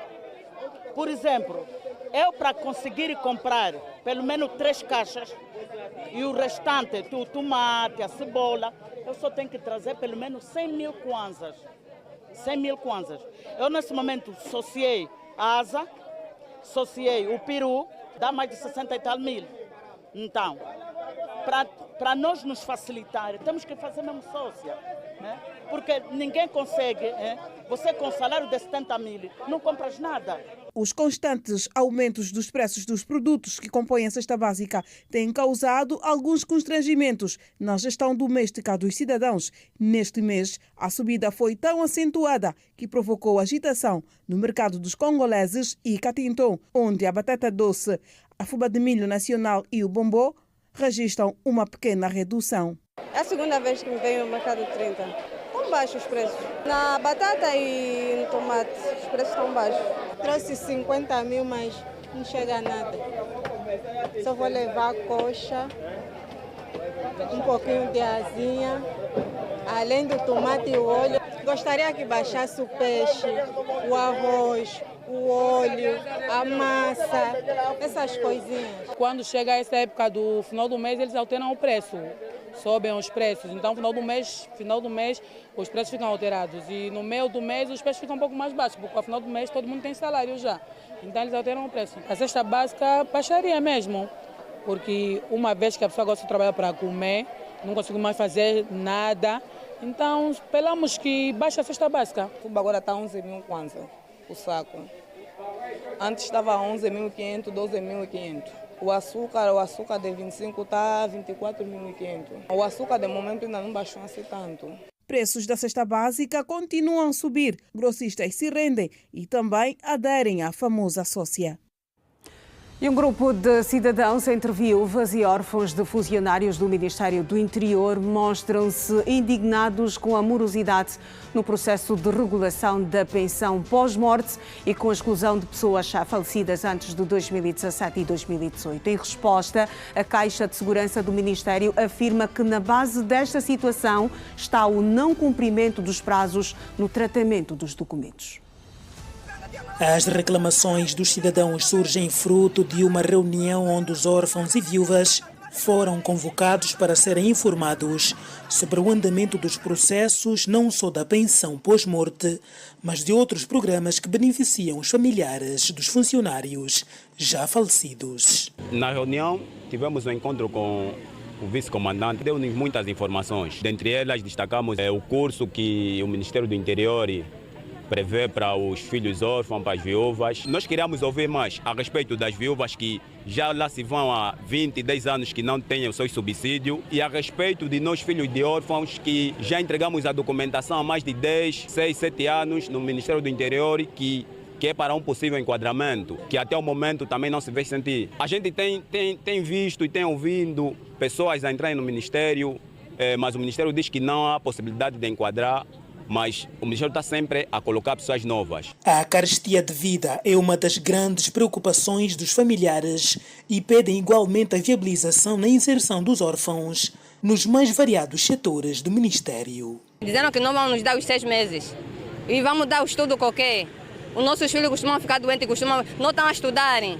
Por exemplo, eu para conseguir comprar pelo menos 3 caixas e o restante, o tomate, a cebola, eu só tenho que trazer pelo menos 100 mil kwanzas. 100 mil kwanzas. Eu, nesse momento, associei a asa, associei o peru, dá mais de 60 e tal mil. Então, para nós nos facilitar, temos que fazer mesmo sócia, né? Porque ninguém consegue, você com salário de 70 mil, não compras nada. Os constantes aumentos dos preços dos produtos que compõem a cesta básica têm causado alguns constrangimentos na gestão doméstica dos cidadãos. Neste mês, a subida foi tão acentuada que provocou agitação no mercado dos congoleses e Catinton, onde a batata doce, a fuba de milho nacional e o bombô registram uma pequena redução. É a segunda vez que me venho no mercado de 30. Estão baixos os preços. Na batata e no tomate, os preços estão baixos. Trouxe 50 mil, mas não chega a nada. Só vou levar coxa, um pouquinho de asinha, além do tomate e o óleo. Gostaria que baixasse o peixe, o arroz, o óleo, a massa, essas coisinhas. Quando chega essa época do final do mês, eles alteram o preço. Sobem os preços, então final do mês os preços ficam alterados e no meio do mês os preços ficam um pouco mais baixos, porque ao final do mês todo mundo tem salário já, então eles alteram o preço. A cesta básica baixaria mesmo, porque uma vez que a pessoa gosta de trabalhar para comer, não consigo mais fazer nada. Então, esperamos que baixe a cesta básica. O fumo agora está 11.000 kwanza, o saco. Antes estava 11.500, 12.500. O açúcar de 25 está 24.500. O açúcar, de momento, ainda não baixou assim tanto. Preços da cesta básica continuam a subir. Grossistas se rendem e também aderem à famosa sócia. E um grupo de cidadãos entre viúvas e órfãos de funcionários do Ministério do Interior mostram-se indignados com a morosidade no processo de regulação da pensão pós-morte e com a exclusão de pessoas já falecidas antes de 2017 e 2018. Em resposta, a Caixa de Segurança do Ministério afirma que na base desta situação está o não cumprimento dos prazos no tratamento dos documentos. As reclamações dos cidadãos surgem fruto de uma reunião onde os órfãos e viúvas foram convocados para serem informados sobre o andamento dos processos não só da pensão pós-morte, mas de outros programas que beneficiam os familiares dos funcionários já falecidos. Na reunião tivemos um encontro com o vice-comandante, deu-nos muitas informações. Dentre elas destacamos o curso que o Ministério do Interior prevê para os filhos órfãos, para as viúvas. Nós queríamos ouvir mais a respeito das viúvas que já lá se vão há 20, 10 anos que não têm o seu subsídio e a respeito de nós filhos de órfãos que já entregamos a documentação há mais de 10, 6, 7 anos no Ministério do Interior que é para um possível enquadramento, que até o momento também não se vê sentir. A gente tem visto e tem ouvido pessoas a entrarem no Ministério, mas o Ministério diz que não há possibilidade de enquadrar, mas o Ministério está sempre a colocar pessoas novas. A carestia de vida é uma das grandes preocupações dos familiares e pedem igualmente a viabilização na inserção dos órfãos nos mais variados setores do Ministério. Disseram que não vão nos dar os 6 meses e vamos dar o estudo qualquer. Os nossos filhos costumam ficar doentes, não estão a estudarem,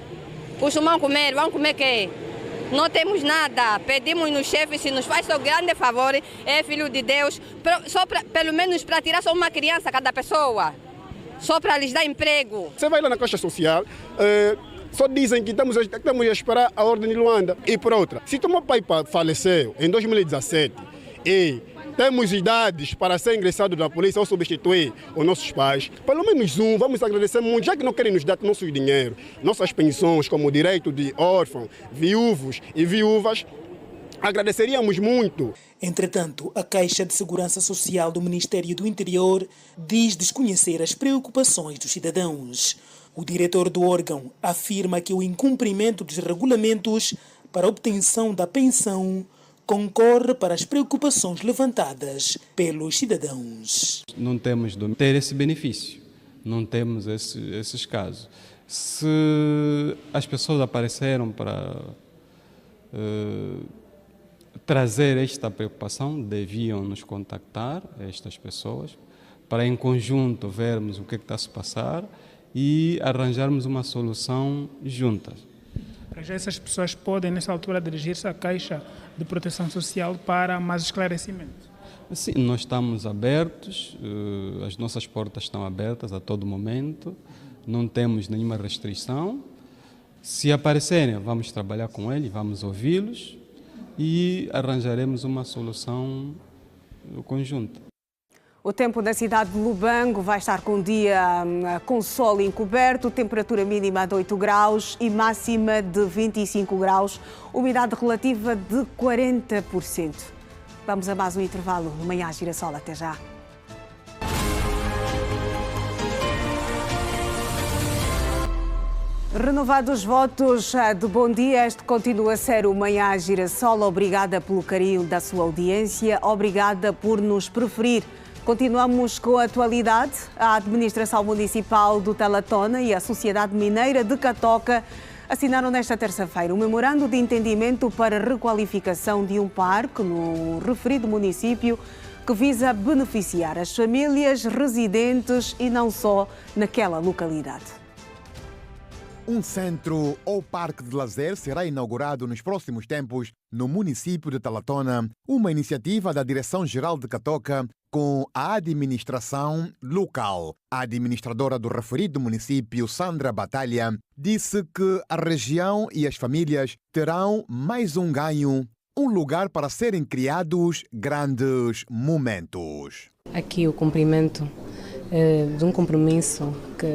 costumam comer, vão comer o quê? Não temos nada, pedimos nos chefes, se nos faz o grande favor, é filho de Deus, pelo menos para tirar só uma criança cada pessoa, só para lhes dar emprego. Você vai lá na Caixa Social, só dizem que estamos a esperar a ordem de Luanda. E por outra, se o meu pai faleceu em 2017 e temos idades para ser ingressado na polícia ou substituir os nossos pais, pelo menos vamos agradecer muito, já que não querem nos dar nosso dinheiro, nossas pensões, como o direito de órfãos, viúvos e viúvas, agradeceríamos muito. Entretanto, a Caixa de Segurança Social do Ministério do Interior diz desconhecer as preocupações dos cidadãos. O diretor do órgão afirma que o incumprimento dos regulamentos para a obtenção da pensão concorre para as preocupações levantadas pelos cidadãos. Não temos de ter esse benefício, não temos esses casos. Se as pessoas apareceram para trazer esta preocupação, deviam nos contactar, estas pessoas, para em conjunto vermos o que está a se passar e arranjarmos uma solução juntas. Já essas pessoas podem, nessa altura, dirigir-se à Caixa de Proteção Social para mais esclarecimento? Sim, nós estamos abertos, as nossas portas estão abertas a todo momento, não temos nenhuma restrição. Se aparecerem, vamos trabalhar com eles, vamos ouvi-los e arranjaremos uma solução conjunta. O tempo na cidade de Lubango vai estar com dia com sol encoberto, temperatura mínima de 8 graus e máxima de 25 graus, umidade relativa de 40%. Vamos a mais um intervalo no Manhã Girassol. Até já. Renovados votos de bom dia, este continua a ser o Manhã Girassol. Obrigada pelo carinho da sua audiência, obrigada por nos preferir. Continuamos com a atualidade. A Administração Municipal do Talatona e a Sociedade Mineira de Catoca assinaram nesta terça-feira um memorando de entendimento para a requalificação de um parque no referido município que visa beneficiar as famílias residentes e não só naquela localidade. Um centro ou parque de lazer será inaugurado nos próximos tempos no município de Talatona, uma iniciativa da Direção-Geral de Catoca com a administração local. A administradora do referido município, Sandra Batalha, disse que a região e as famílias terão mais um ganho um lugar para serem criados grandes momentos. Aqui o cumprimento de um compromisso que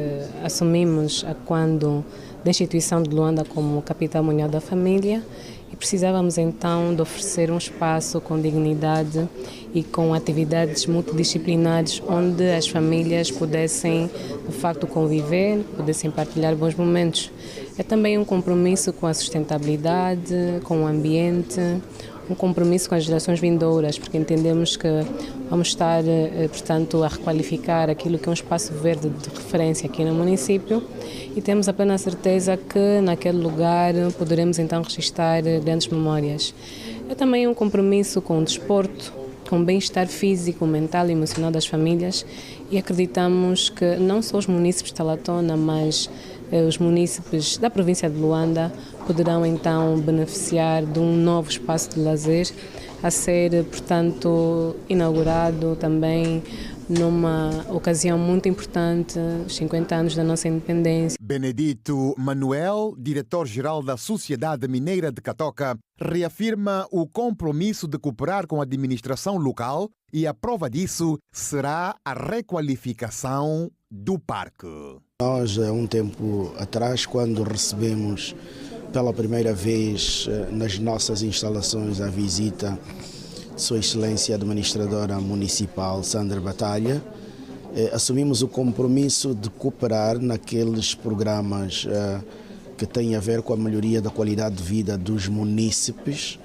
assumimos quando da instituição de Luanda como capital mundial da família, e precisávamos então de oferecer um espaço com dignidade e com atividades multidisciplinares onde as famílias pudessem de facto conviver, pudessem partilhar bons momentos. É também um compromisso com a sustentabilidade, com o ambiente, um compromisso com as gerações vindouras, porque entendemos que vamos estar, portanto, a requalificar aquilo que é um espaço verde de referência aqui no município, e temos a plena certeza que naquele lugar poderemos então registrar grandes memórias. É também um compromisso com o desporto, com o bem-estar físico, mental e emocional das famílias, e acreditamos que não só os munícipes de Talatona, mas os munícipes da província de Luanda poderão então beneficiar de um novo espaço de lazer a ser, portanto, inaugurado também numa ocasião muito importante, os 50 anos da nossa independência. Benedito Manuel, diretor-geral da Sociedade Mineira de Catoca, reafirma o compromisso de cooperar com a administração local, e a prova disso será a requalificação do parque. Nós, há um tempo atrás, quando recebemos pela primeira vez nas nossas instalações a visita Sua Excelência Administradora Municipal Sandra Batalha, assumimos o compromisso de cooperar naqueles programas que têm a ver com a melhoria da qualidade de vida dos munícipes,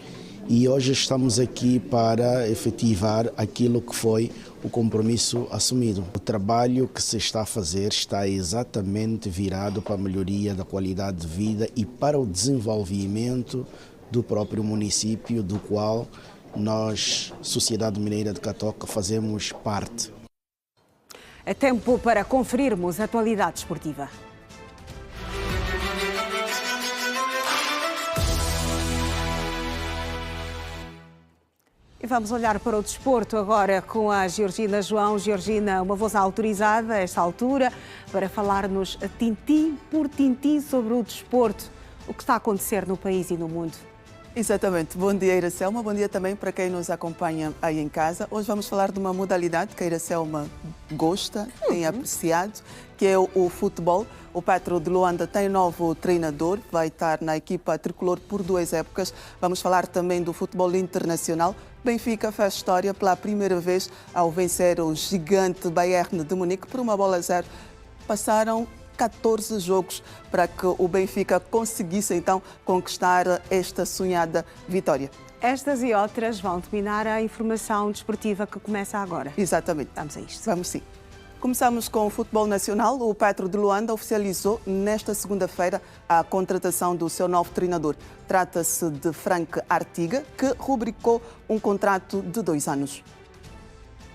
e hoje estamos aqui para efetivar aquilo que foi o compromisso assumido. O trabalho que se está a fazer está exatamente virado para a melhoria da qualidade de vida e para o desenvolvimento do próprio município, do qual nós, Sociedade Mineira de Catoca, fazemos parte. É tempo para conferirmos a atualidade esportiva. E vamos olhar para o desporto agora com a Georgina João. Georgina, uma voz autorizada a esta altura para falar-nos tintim por tintim sobre o desporto, o que está a acontecer no país e no mundo. Exatamente. Bom dia, Iracelma. Bom dia também para quem nos acompanha aí em casa. Hoje vamos falar de uma modalidade que a Iracelma gosta, tem apreciado, que é o futebol. O Petro de Luanda tem novo treinador, vai estar na equipa tricolor por 2 épocas. Vamos falar também do futebol internacional. Benfica fez história pela primeira vez ao vencer o gigante Bayern de Munique por 1-0. Passaram 14 jogos para que o Benfica conseguisse então conquistar esta sonhada vitória. Estas e outras vão dominar a informação desportiva que começa agora. Exatamente. Vamos a isto. Vamos sim. Começamos com o futebol nacional. O Petro de Luanda oficializou nesta segunda-feira a contratação do seu novo treinador. Trata-se de Frank Artiga, que rubricou um contrato de 2 anos.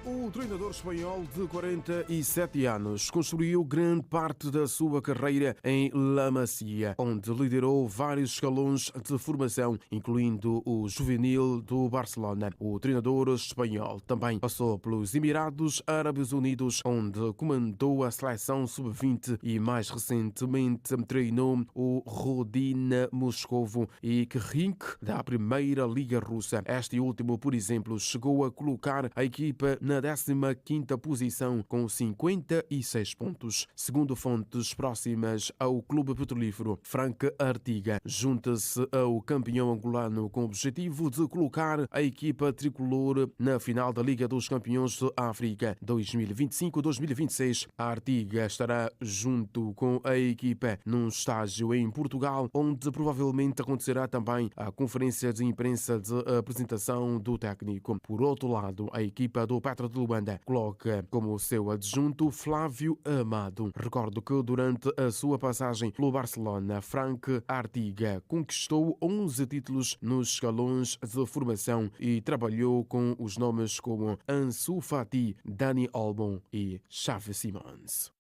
O treinador espanhol de 47 anos construiu grande parte da sua carreira em La Masia, onde liderou vários escalões de formação, incluindo o juvenil do Barcelona. O treinador espanhol também passou pelos Emirados Árabes Unidos, onde comandou a seleção sub-20 e mais recentemente treinou o Rodina Moscovo e Khink da primeira Liga Russa. Este último, por exemplo, chegou a colocar a equipa na 15ª posição com 56 pontos. Segundo fontes próximas ao clube petrolífero, Frank Artiga junta-se ao campeão angolano com o objetivo de colocar a equipa tricolor na final da Liga dos Campeões de África 2025-2026. A Artiga estará junto com a equipa num estágio em Portugal, onde provavelmente acontecerá também a conferência de imprensa de apresentação do técnico. Por outro lado, a equipa do Petro de Luanda coloca como seu adjunto Flávio Amado. Recordo que durante a sua passagem pelo Barcelona, Frank Artiga conquistou 11 títulos nos escalões de formação e trabalhou com os nomes como Ansu Fati, Dani Olmo e Xavi Simons.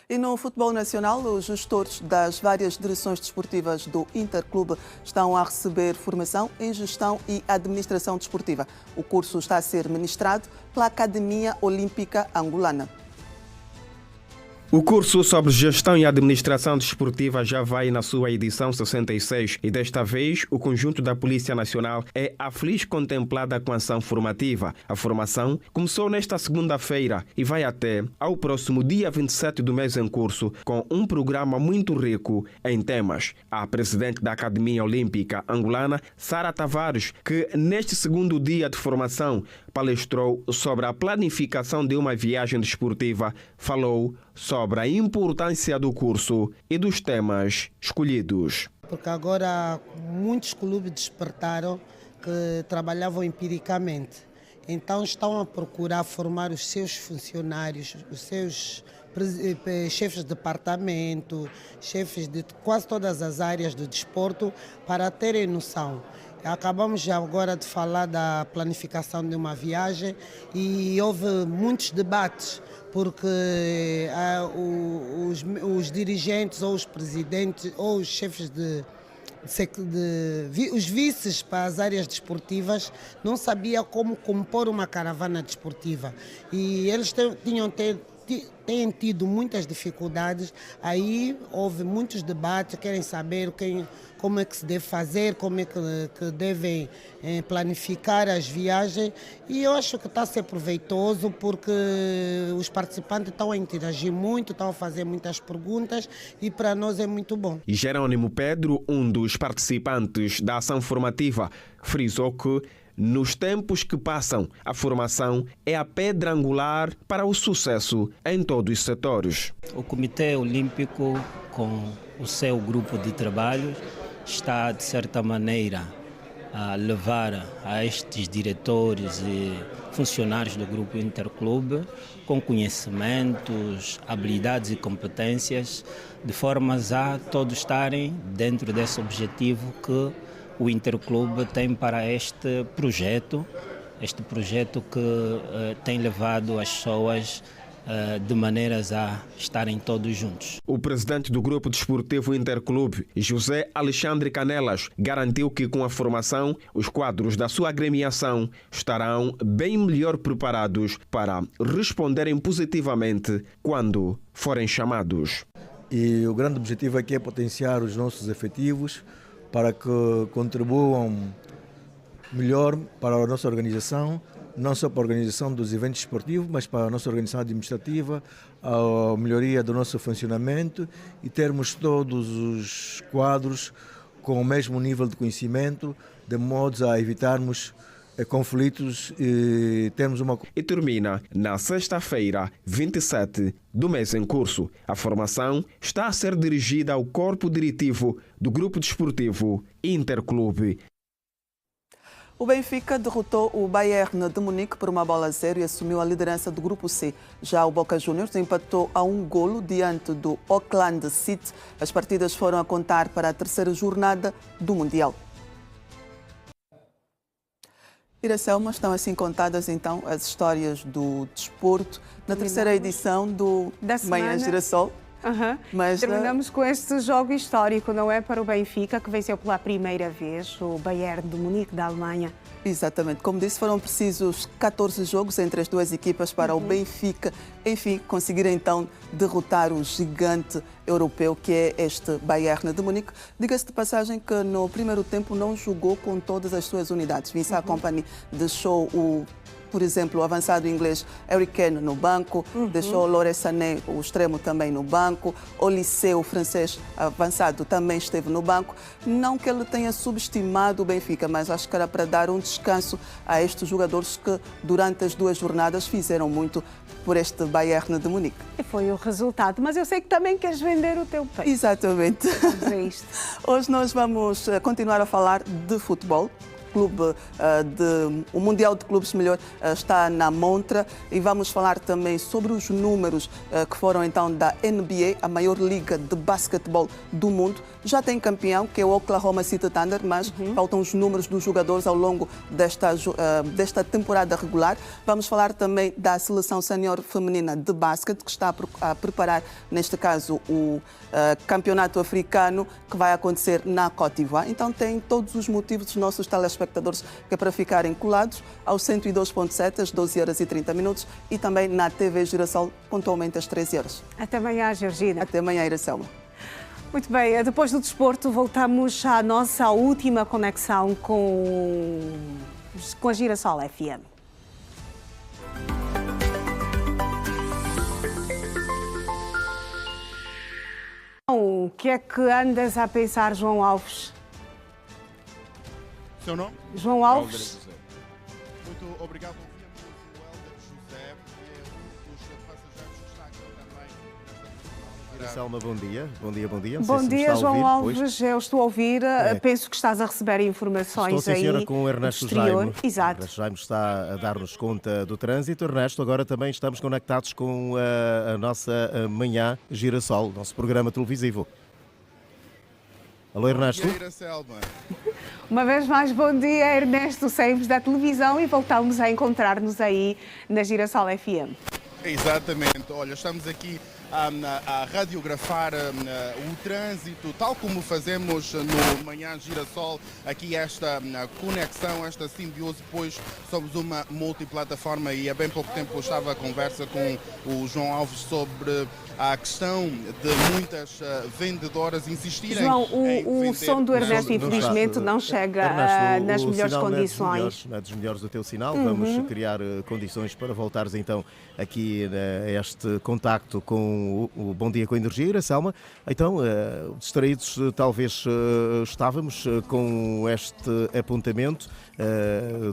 E no futebol nacional, os gestores das várias direções desportivas do Interclube estão a receber formação em gestão e administração desportiva. O curso está a ser ministrado pela Academia Olímpica Angolana. O curso sobre Gestão e Administração Desportiva já vai na sua edição 66 e desta vez o conjunto da Polícia Nacional é a feliz contemplada com a ação formativa. A formação começou nesta segunda-feira e vai até ao próximo dia 27 do mês em curso, com um programa muito rico em temas. A presidente da Academia Olímpica angolana, Sara Tavares, que neste segundo dia de formação palestrou sobre a planificação de uma viagem desportiva, falou sobre a importância do curso e dos temas escolhidos. Porque agora muitos clubes despertaram que trabalhavam empiricamente. Então estão a procurar formar os seus funcionários, os seus chefes de departamento, chefes de quase todas as áreas do desporto, para terem noção. Acabamos já agora de falar da planificação de uma viagem e houve muitos debates, porque os dirigentes ou os presidentes ou os chefes os vices para as áreas desportivas não sabiam como compor uma caravana desportiva e eles têm tido muitas dificuldades. Aí houve muitos debates, querem saber como é que se deve fazer, como é que devem planificar as viagens, e eu acho que está a ser proveitoso porque os participantes estão a interagir muito, estão a fazer muitas perguntas e para nós é muito bom. Jerônimo Pedro, um dos participantes da ação formativa, frisou que nos tempos que passam, a formação é a pedra angular para o sucesso em todos os setores. O Comitê Olímpico, com o seu grupo de trabalho, está, de certa maneira, a levar a estes diretores e funcionários do grupo Interclube com conhecimentos, habilidades e competências, de formas a todos estarem dentro desse objetivo que o Interclube tem para este projeto que tem levado as pessoas de maneiras a estarem todos juntos. O presidente do Grupo Desportivo Interclube, José Alexandre Canelas, garantiu que com a formação, os quadros da sua agremiação estarão bem melhor preparados para responderem positivamente quando forem chamados. E o grande objetivo aqui é potenciar os nossos efetivos para que contribuam melhor para a nossa organização, não só para a organização dos eventos esportivos, mas para a nossa organização administrativa, a melhoria do nosso funcionamento e termos todos os quadros com o mesmo nível de conhecimento, de modo a evitarmos conflitos e termos uma... E termina na sexta-feira, 27 do mês em curso. A formação está a ser dirigida ao corpo diretivo do Grupo Desportivo Interclube. O Benfica derrotou o Bayern de Munique por 1-0 e assumiu a liderança do Grupo C. Já o Boca Juniors empatou a 1 golo diante do Auckland City. As partidas foram a contar para a terceira jornada do Mundial. Iracelma, estão assim contadas então as histórias do desporto na terceira edição do Manhã Girassol. Mas terminamos com este jogo histórico, não é? Para o Benfica, que venceu pela primeira vez o Bayern de Munique da Alemanha. Exatamente. Como disse, foram precisos 14 jogos entre as duas equipas para o Benfica, enfim, conseguir então derrotar o gigante europeu que é este Bayern de Munique. Diga-se de passagem que no primeiro tempo não jogou com todas as suas unidades. Vincent Kompany deixou por exemplo, o avançado inglês Harry Kane no banco, deixou Leroy Sané, o extremo, também no banco, Olise, o francês avançado, também esteve no banco. Não que ele tenha subestimado o Benfica, mas acho que era para dar um descanso a estes jogadores que durante as duas jornadas fizeram muito por este Bayern de Munique. E foi o resultado, mas eu sei que também queres vender o teu peito. Exatamente. Hoje nós vamos continuar a falar de futebol. O Mundial de Clubes está na montra e vamos falar também sobre os números que foram então da NBA, a maior liga de basquetebol do mundo. Já tem campeão, que é o Oklahoma City Thunder, mas faltam os números dos jogadores ao longo desta temporada regular. Vamos falar também da seleção sénior feminina de basquete, que está a preparar, neste caso, o campeonato africano, que vai acontecer na Côte d'Ivoire. Então tem todos os motivos dos nossos telespectadores telespectadores, que é para ficarem colados aos 102.7 às 12h30 e também na TV Girassol, pontualmente às 13h. Até amanhã, Georgina. Até amanhã, Iracelma. Muito bem, depois do desporto voltamos à nossa última conexão com a Girassol FM. O que é que andas a pensar, João Alves? Seu nome? João Alves. Muito obrigado. Ouvimos o Helder José, dos passageiros que está aqui também. Selma, bom dia. Bom dia. Bom dia, João Alves. Eu estou a ouvir. Penso que estás a receber informações estou, sim, senhora, aí com o Ernesto exterior. Jaime. Exato. O Ernesto Jaime está a dar-nos conta do trânsito. Ernesto, agora também estamos conectados com a nossa Manhã Girassol, nosso programa televisivo. Alô, Ernesto. Bom dia, Selma. Uma vez mais, bom dia, Ernesto. Saímos da televisão e voltamos a encontrar-nos aí na Girassol FM. Exatamente. Olha, estamos aqui a radiografar o trânsito, tal como fazemos no Manhã Girassol, aqui esta conexão, esta simbiose, pois somos uma multiplataforma e há bem pouco tempo eu estava a conversa com o João Alves sobre a questão de muitas vendedoras insistirem João, em o vender... som do Ernesto, infelizmente, não chega Ernesto, nas melhores sinal condições. Não é dos melhores do teu sinal. Vamos criar condições para voltares então aqui a este contacto com o Bom Dia com a Energia, Iracelma. Então, distraídos talvez estávamos com este apontamento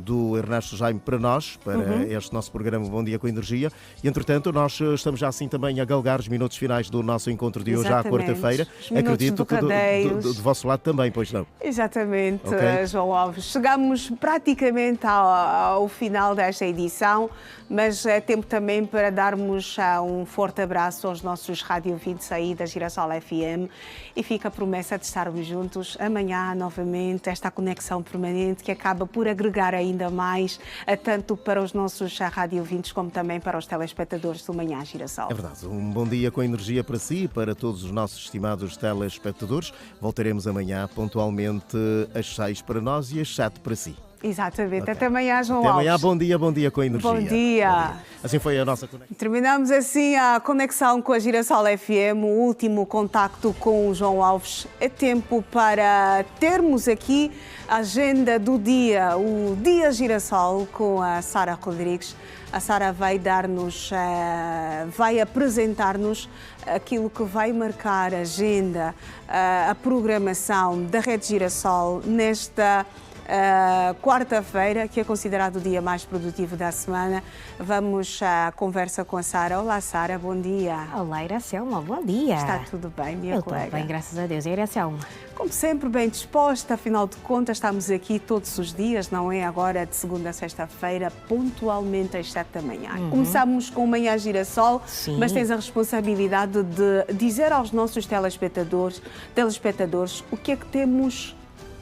do Ernesto Jaime para nós, para este nosso programa Bom Dia com a Energia. E, entretanto, nós estamos já assim também a galgar os minutos finais do nosso encontro de hoje à quarta-feira. Acredito que do vosso lado também, pois não? Exatamente, Okay. João Alves. Chegamos praticamente ao final desta edição, mas é tempo também para darmos um forte abraço aos nossos radiovintes aí da Girassol FM e fica a promessa de estarmos juntos amanhã novamente, esta conexão permanente que acaba por agregar ainda mais, tanto para os nossos radiovintes como também para os telespectadores do Manhã Girassol. É verdade. Um bom dia com energia para si e para todos os nossos estimados telespectadores. Voltaremos amanhã pontualmente às 6 para nós e às 7 para si. Exatamente. Okay. Até amanhã, João Até Alves. amanhã, bom dia com energia. Bom dia. Assim foi a nossa conexão. Terminamos assim a conexão com a Girassol FM, o último contacto com o João Alves. É tempo para termos aqui a agenda do dia, o Dia Girassol, com a Sara Rodrigues. A Sara vai vai apresentar-nos aquilo que vai marcar a agenda, a programação da Rede Girassol nesta quarta-feira, que é considerado o dia mais produtivo da semana. Vamos à conversa com a Sara. Olá, Sara, bom dia. Olá, Iracelma, bom dia. Está tudo bem, minha colega? Tudo bem, graças a Deus. E Iracelma? Como sempre, bem disposta, afinal de contas, estamos aqui todos os dias, não é? Agora de segunda a sexta-feira, pontualmente às 7 da manhã. Começamos com o Manhã Girassol, Sim. mas tens a responsabilidade de dizer aos nossos telespectadores o que é que temos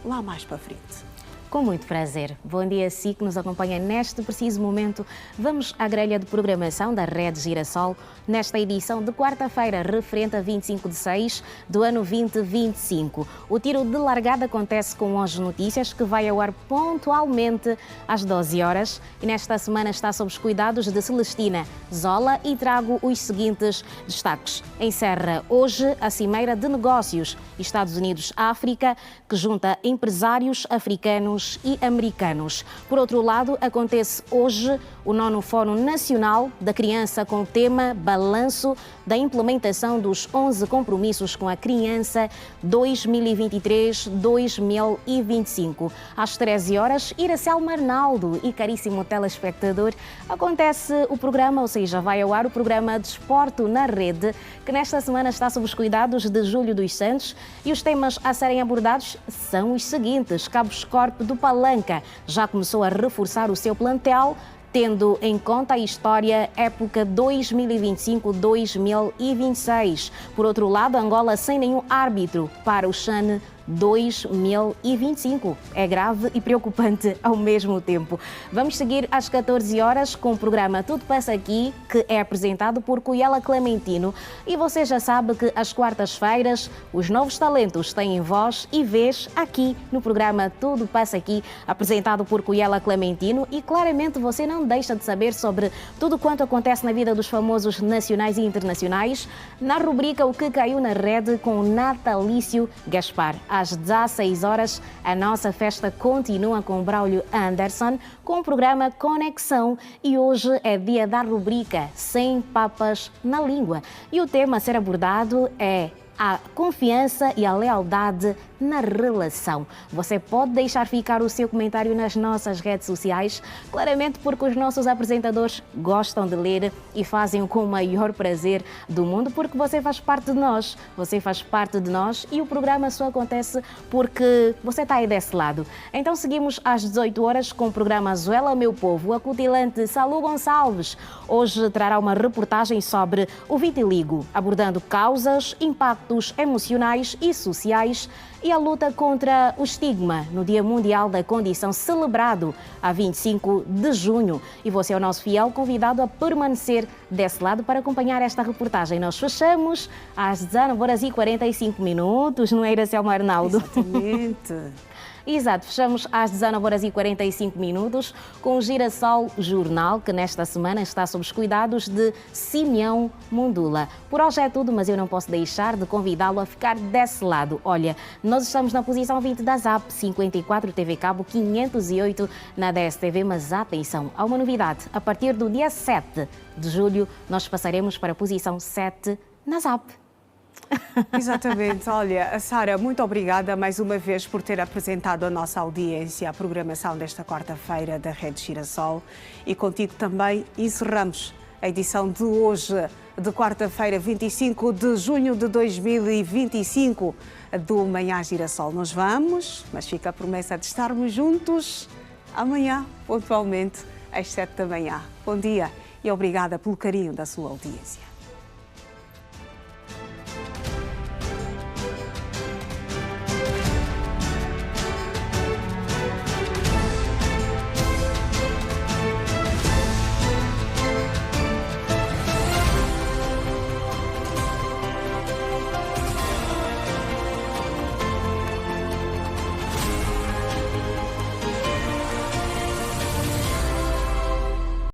lá mais para frente. Com muito prazer. Bom dia a si que nos acompanha neste preciso momento. Vamos à grelha de programação da Rede Girassol nesta edição de quarta-feira, referente a 25/6 do ano 2025. O tiro de largada acontece com Hoje Notícias, que vai ao ar pontualmente às 12 horas. E nesta semana está sob os cuidados de Celestina Zola e trago os seguintes destaques. Encerra hoje a Cimeira de Negócios Estados Unidos-África, que junta empresários africanos e americanos. Por outro lado, acontece hoje o 9º Fórum Nacional da Criança com o tema Balanço da implementação dos 11 compromissos com a criança 2023-2025. Às 13 horas, Iracelma Arnaldo e caríssimo telespectador, acontece o programa, ou seja, vai ao ar o programa Desporto na Rede, que nesta semana está sob os cuidados de Júlio dos Santos, e os temas a serem abordados são os seguintes. Cabo Escorpe do Palanca já começou a reforçar o seu plantel, tendo em conta a história época 2025-2026. Por outro lado, Angola sem nenhum árbitro para o CHAN 2025. É grave e preocupante ao mesmo tempo. Vamos seguir às 14 horas com o programa Tudo Passa Aqui, que é apresentado por Cuyela Clementino. E você já sabe que às quartas-feiras os novos talentos têm voz e vez aqui no programa Tudo Passa Aqui, apresentado por Cuyela Clementino. E claramente você não deixa de saber sobre tudo quanto acontece na vida dos famosos nacionais e internacionais na rubrica O que caiu na rede com Natalício Gaspar. Às 16 horas, a nossa festa continua com Braulio Anderson, com o programa Conexão, e hoje é dia da rubrica Sem Papas na Língua. E o tema a ser abordado é a confiança e a lealdade na relação. Você pode deixar ficar o seu comentário nas nossas redes sociais, claramente porque os nossos apresentadores gostam de ler e fazem com o maior prazer do mundo, porque você faz parte de nós, e o programa só acontece porque você está aí desse lado. Então seguimos às 18 horas com o programa Zuela Meu Povo. A cutilante Salu Gonçalves hoje trará uma reportagem sobre o vitiligo, abordando causas, impactos emocionais e sociais e a luta contra o estigma no Dia Mundial da Condição, celebrado a 25 de junho. E você é o nosso fiel convidado a permanecer desse lado para acompanhar esta reportagem. Nós fechamos às 19h45, não é, Iracelma Arnaldo? Exatamente. Exato, fechamos às 19h45 com o Girassol Jornal, que nesta semana está sob os cuidados de Simeão Mundula. Por hoje é tudo, mas eu não posso deixar de convidá-lo a ficar desse lado. Olha, nós estamos na posição 20 da ZAP, 54 TV Cabo, 508 na DSTV, mas atenção, há uma novidade. A partir do dia 7 de julho, nós passaremos para a posição 7 na ZAP. Exatamente. Olha, Sara, muito obrigada mais uma vez por ter apresentado a nossa audiência, a programação desta quarta-feira da Rede Girassol. E contigo também encerramos a edição de hoje, de quarta-feira, 25 de junho de 2025, do Manhã Girassol. Nós vamos, mas fica a promessa de estarmos juntos amanhã, pontualmente, às 7 da manhã. Bom dia e obrigada pelo carinho da sua audiência.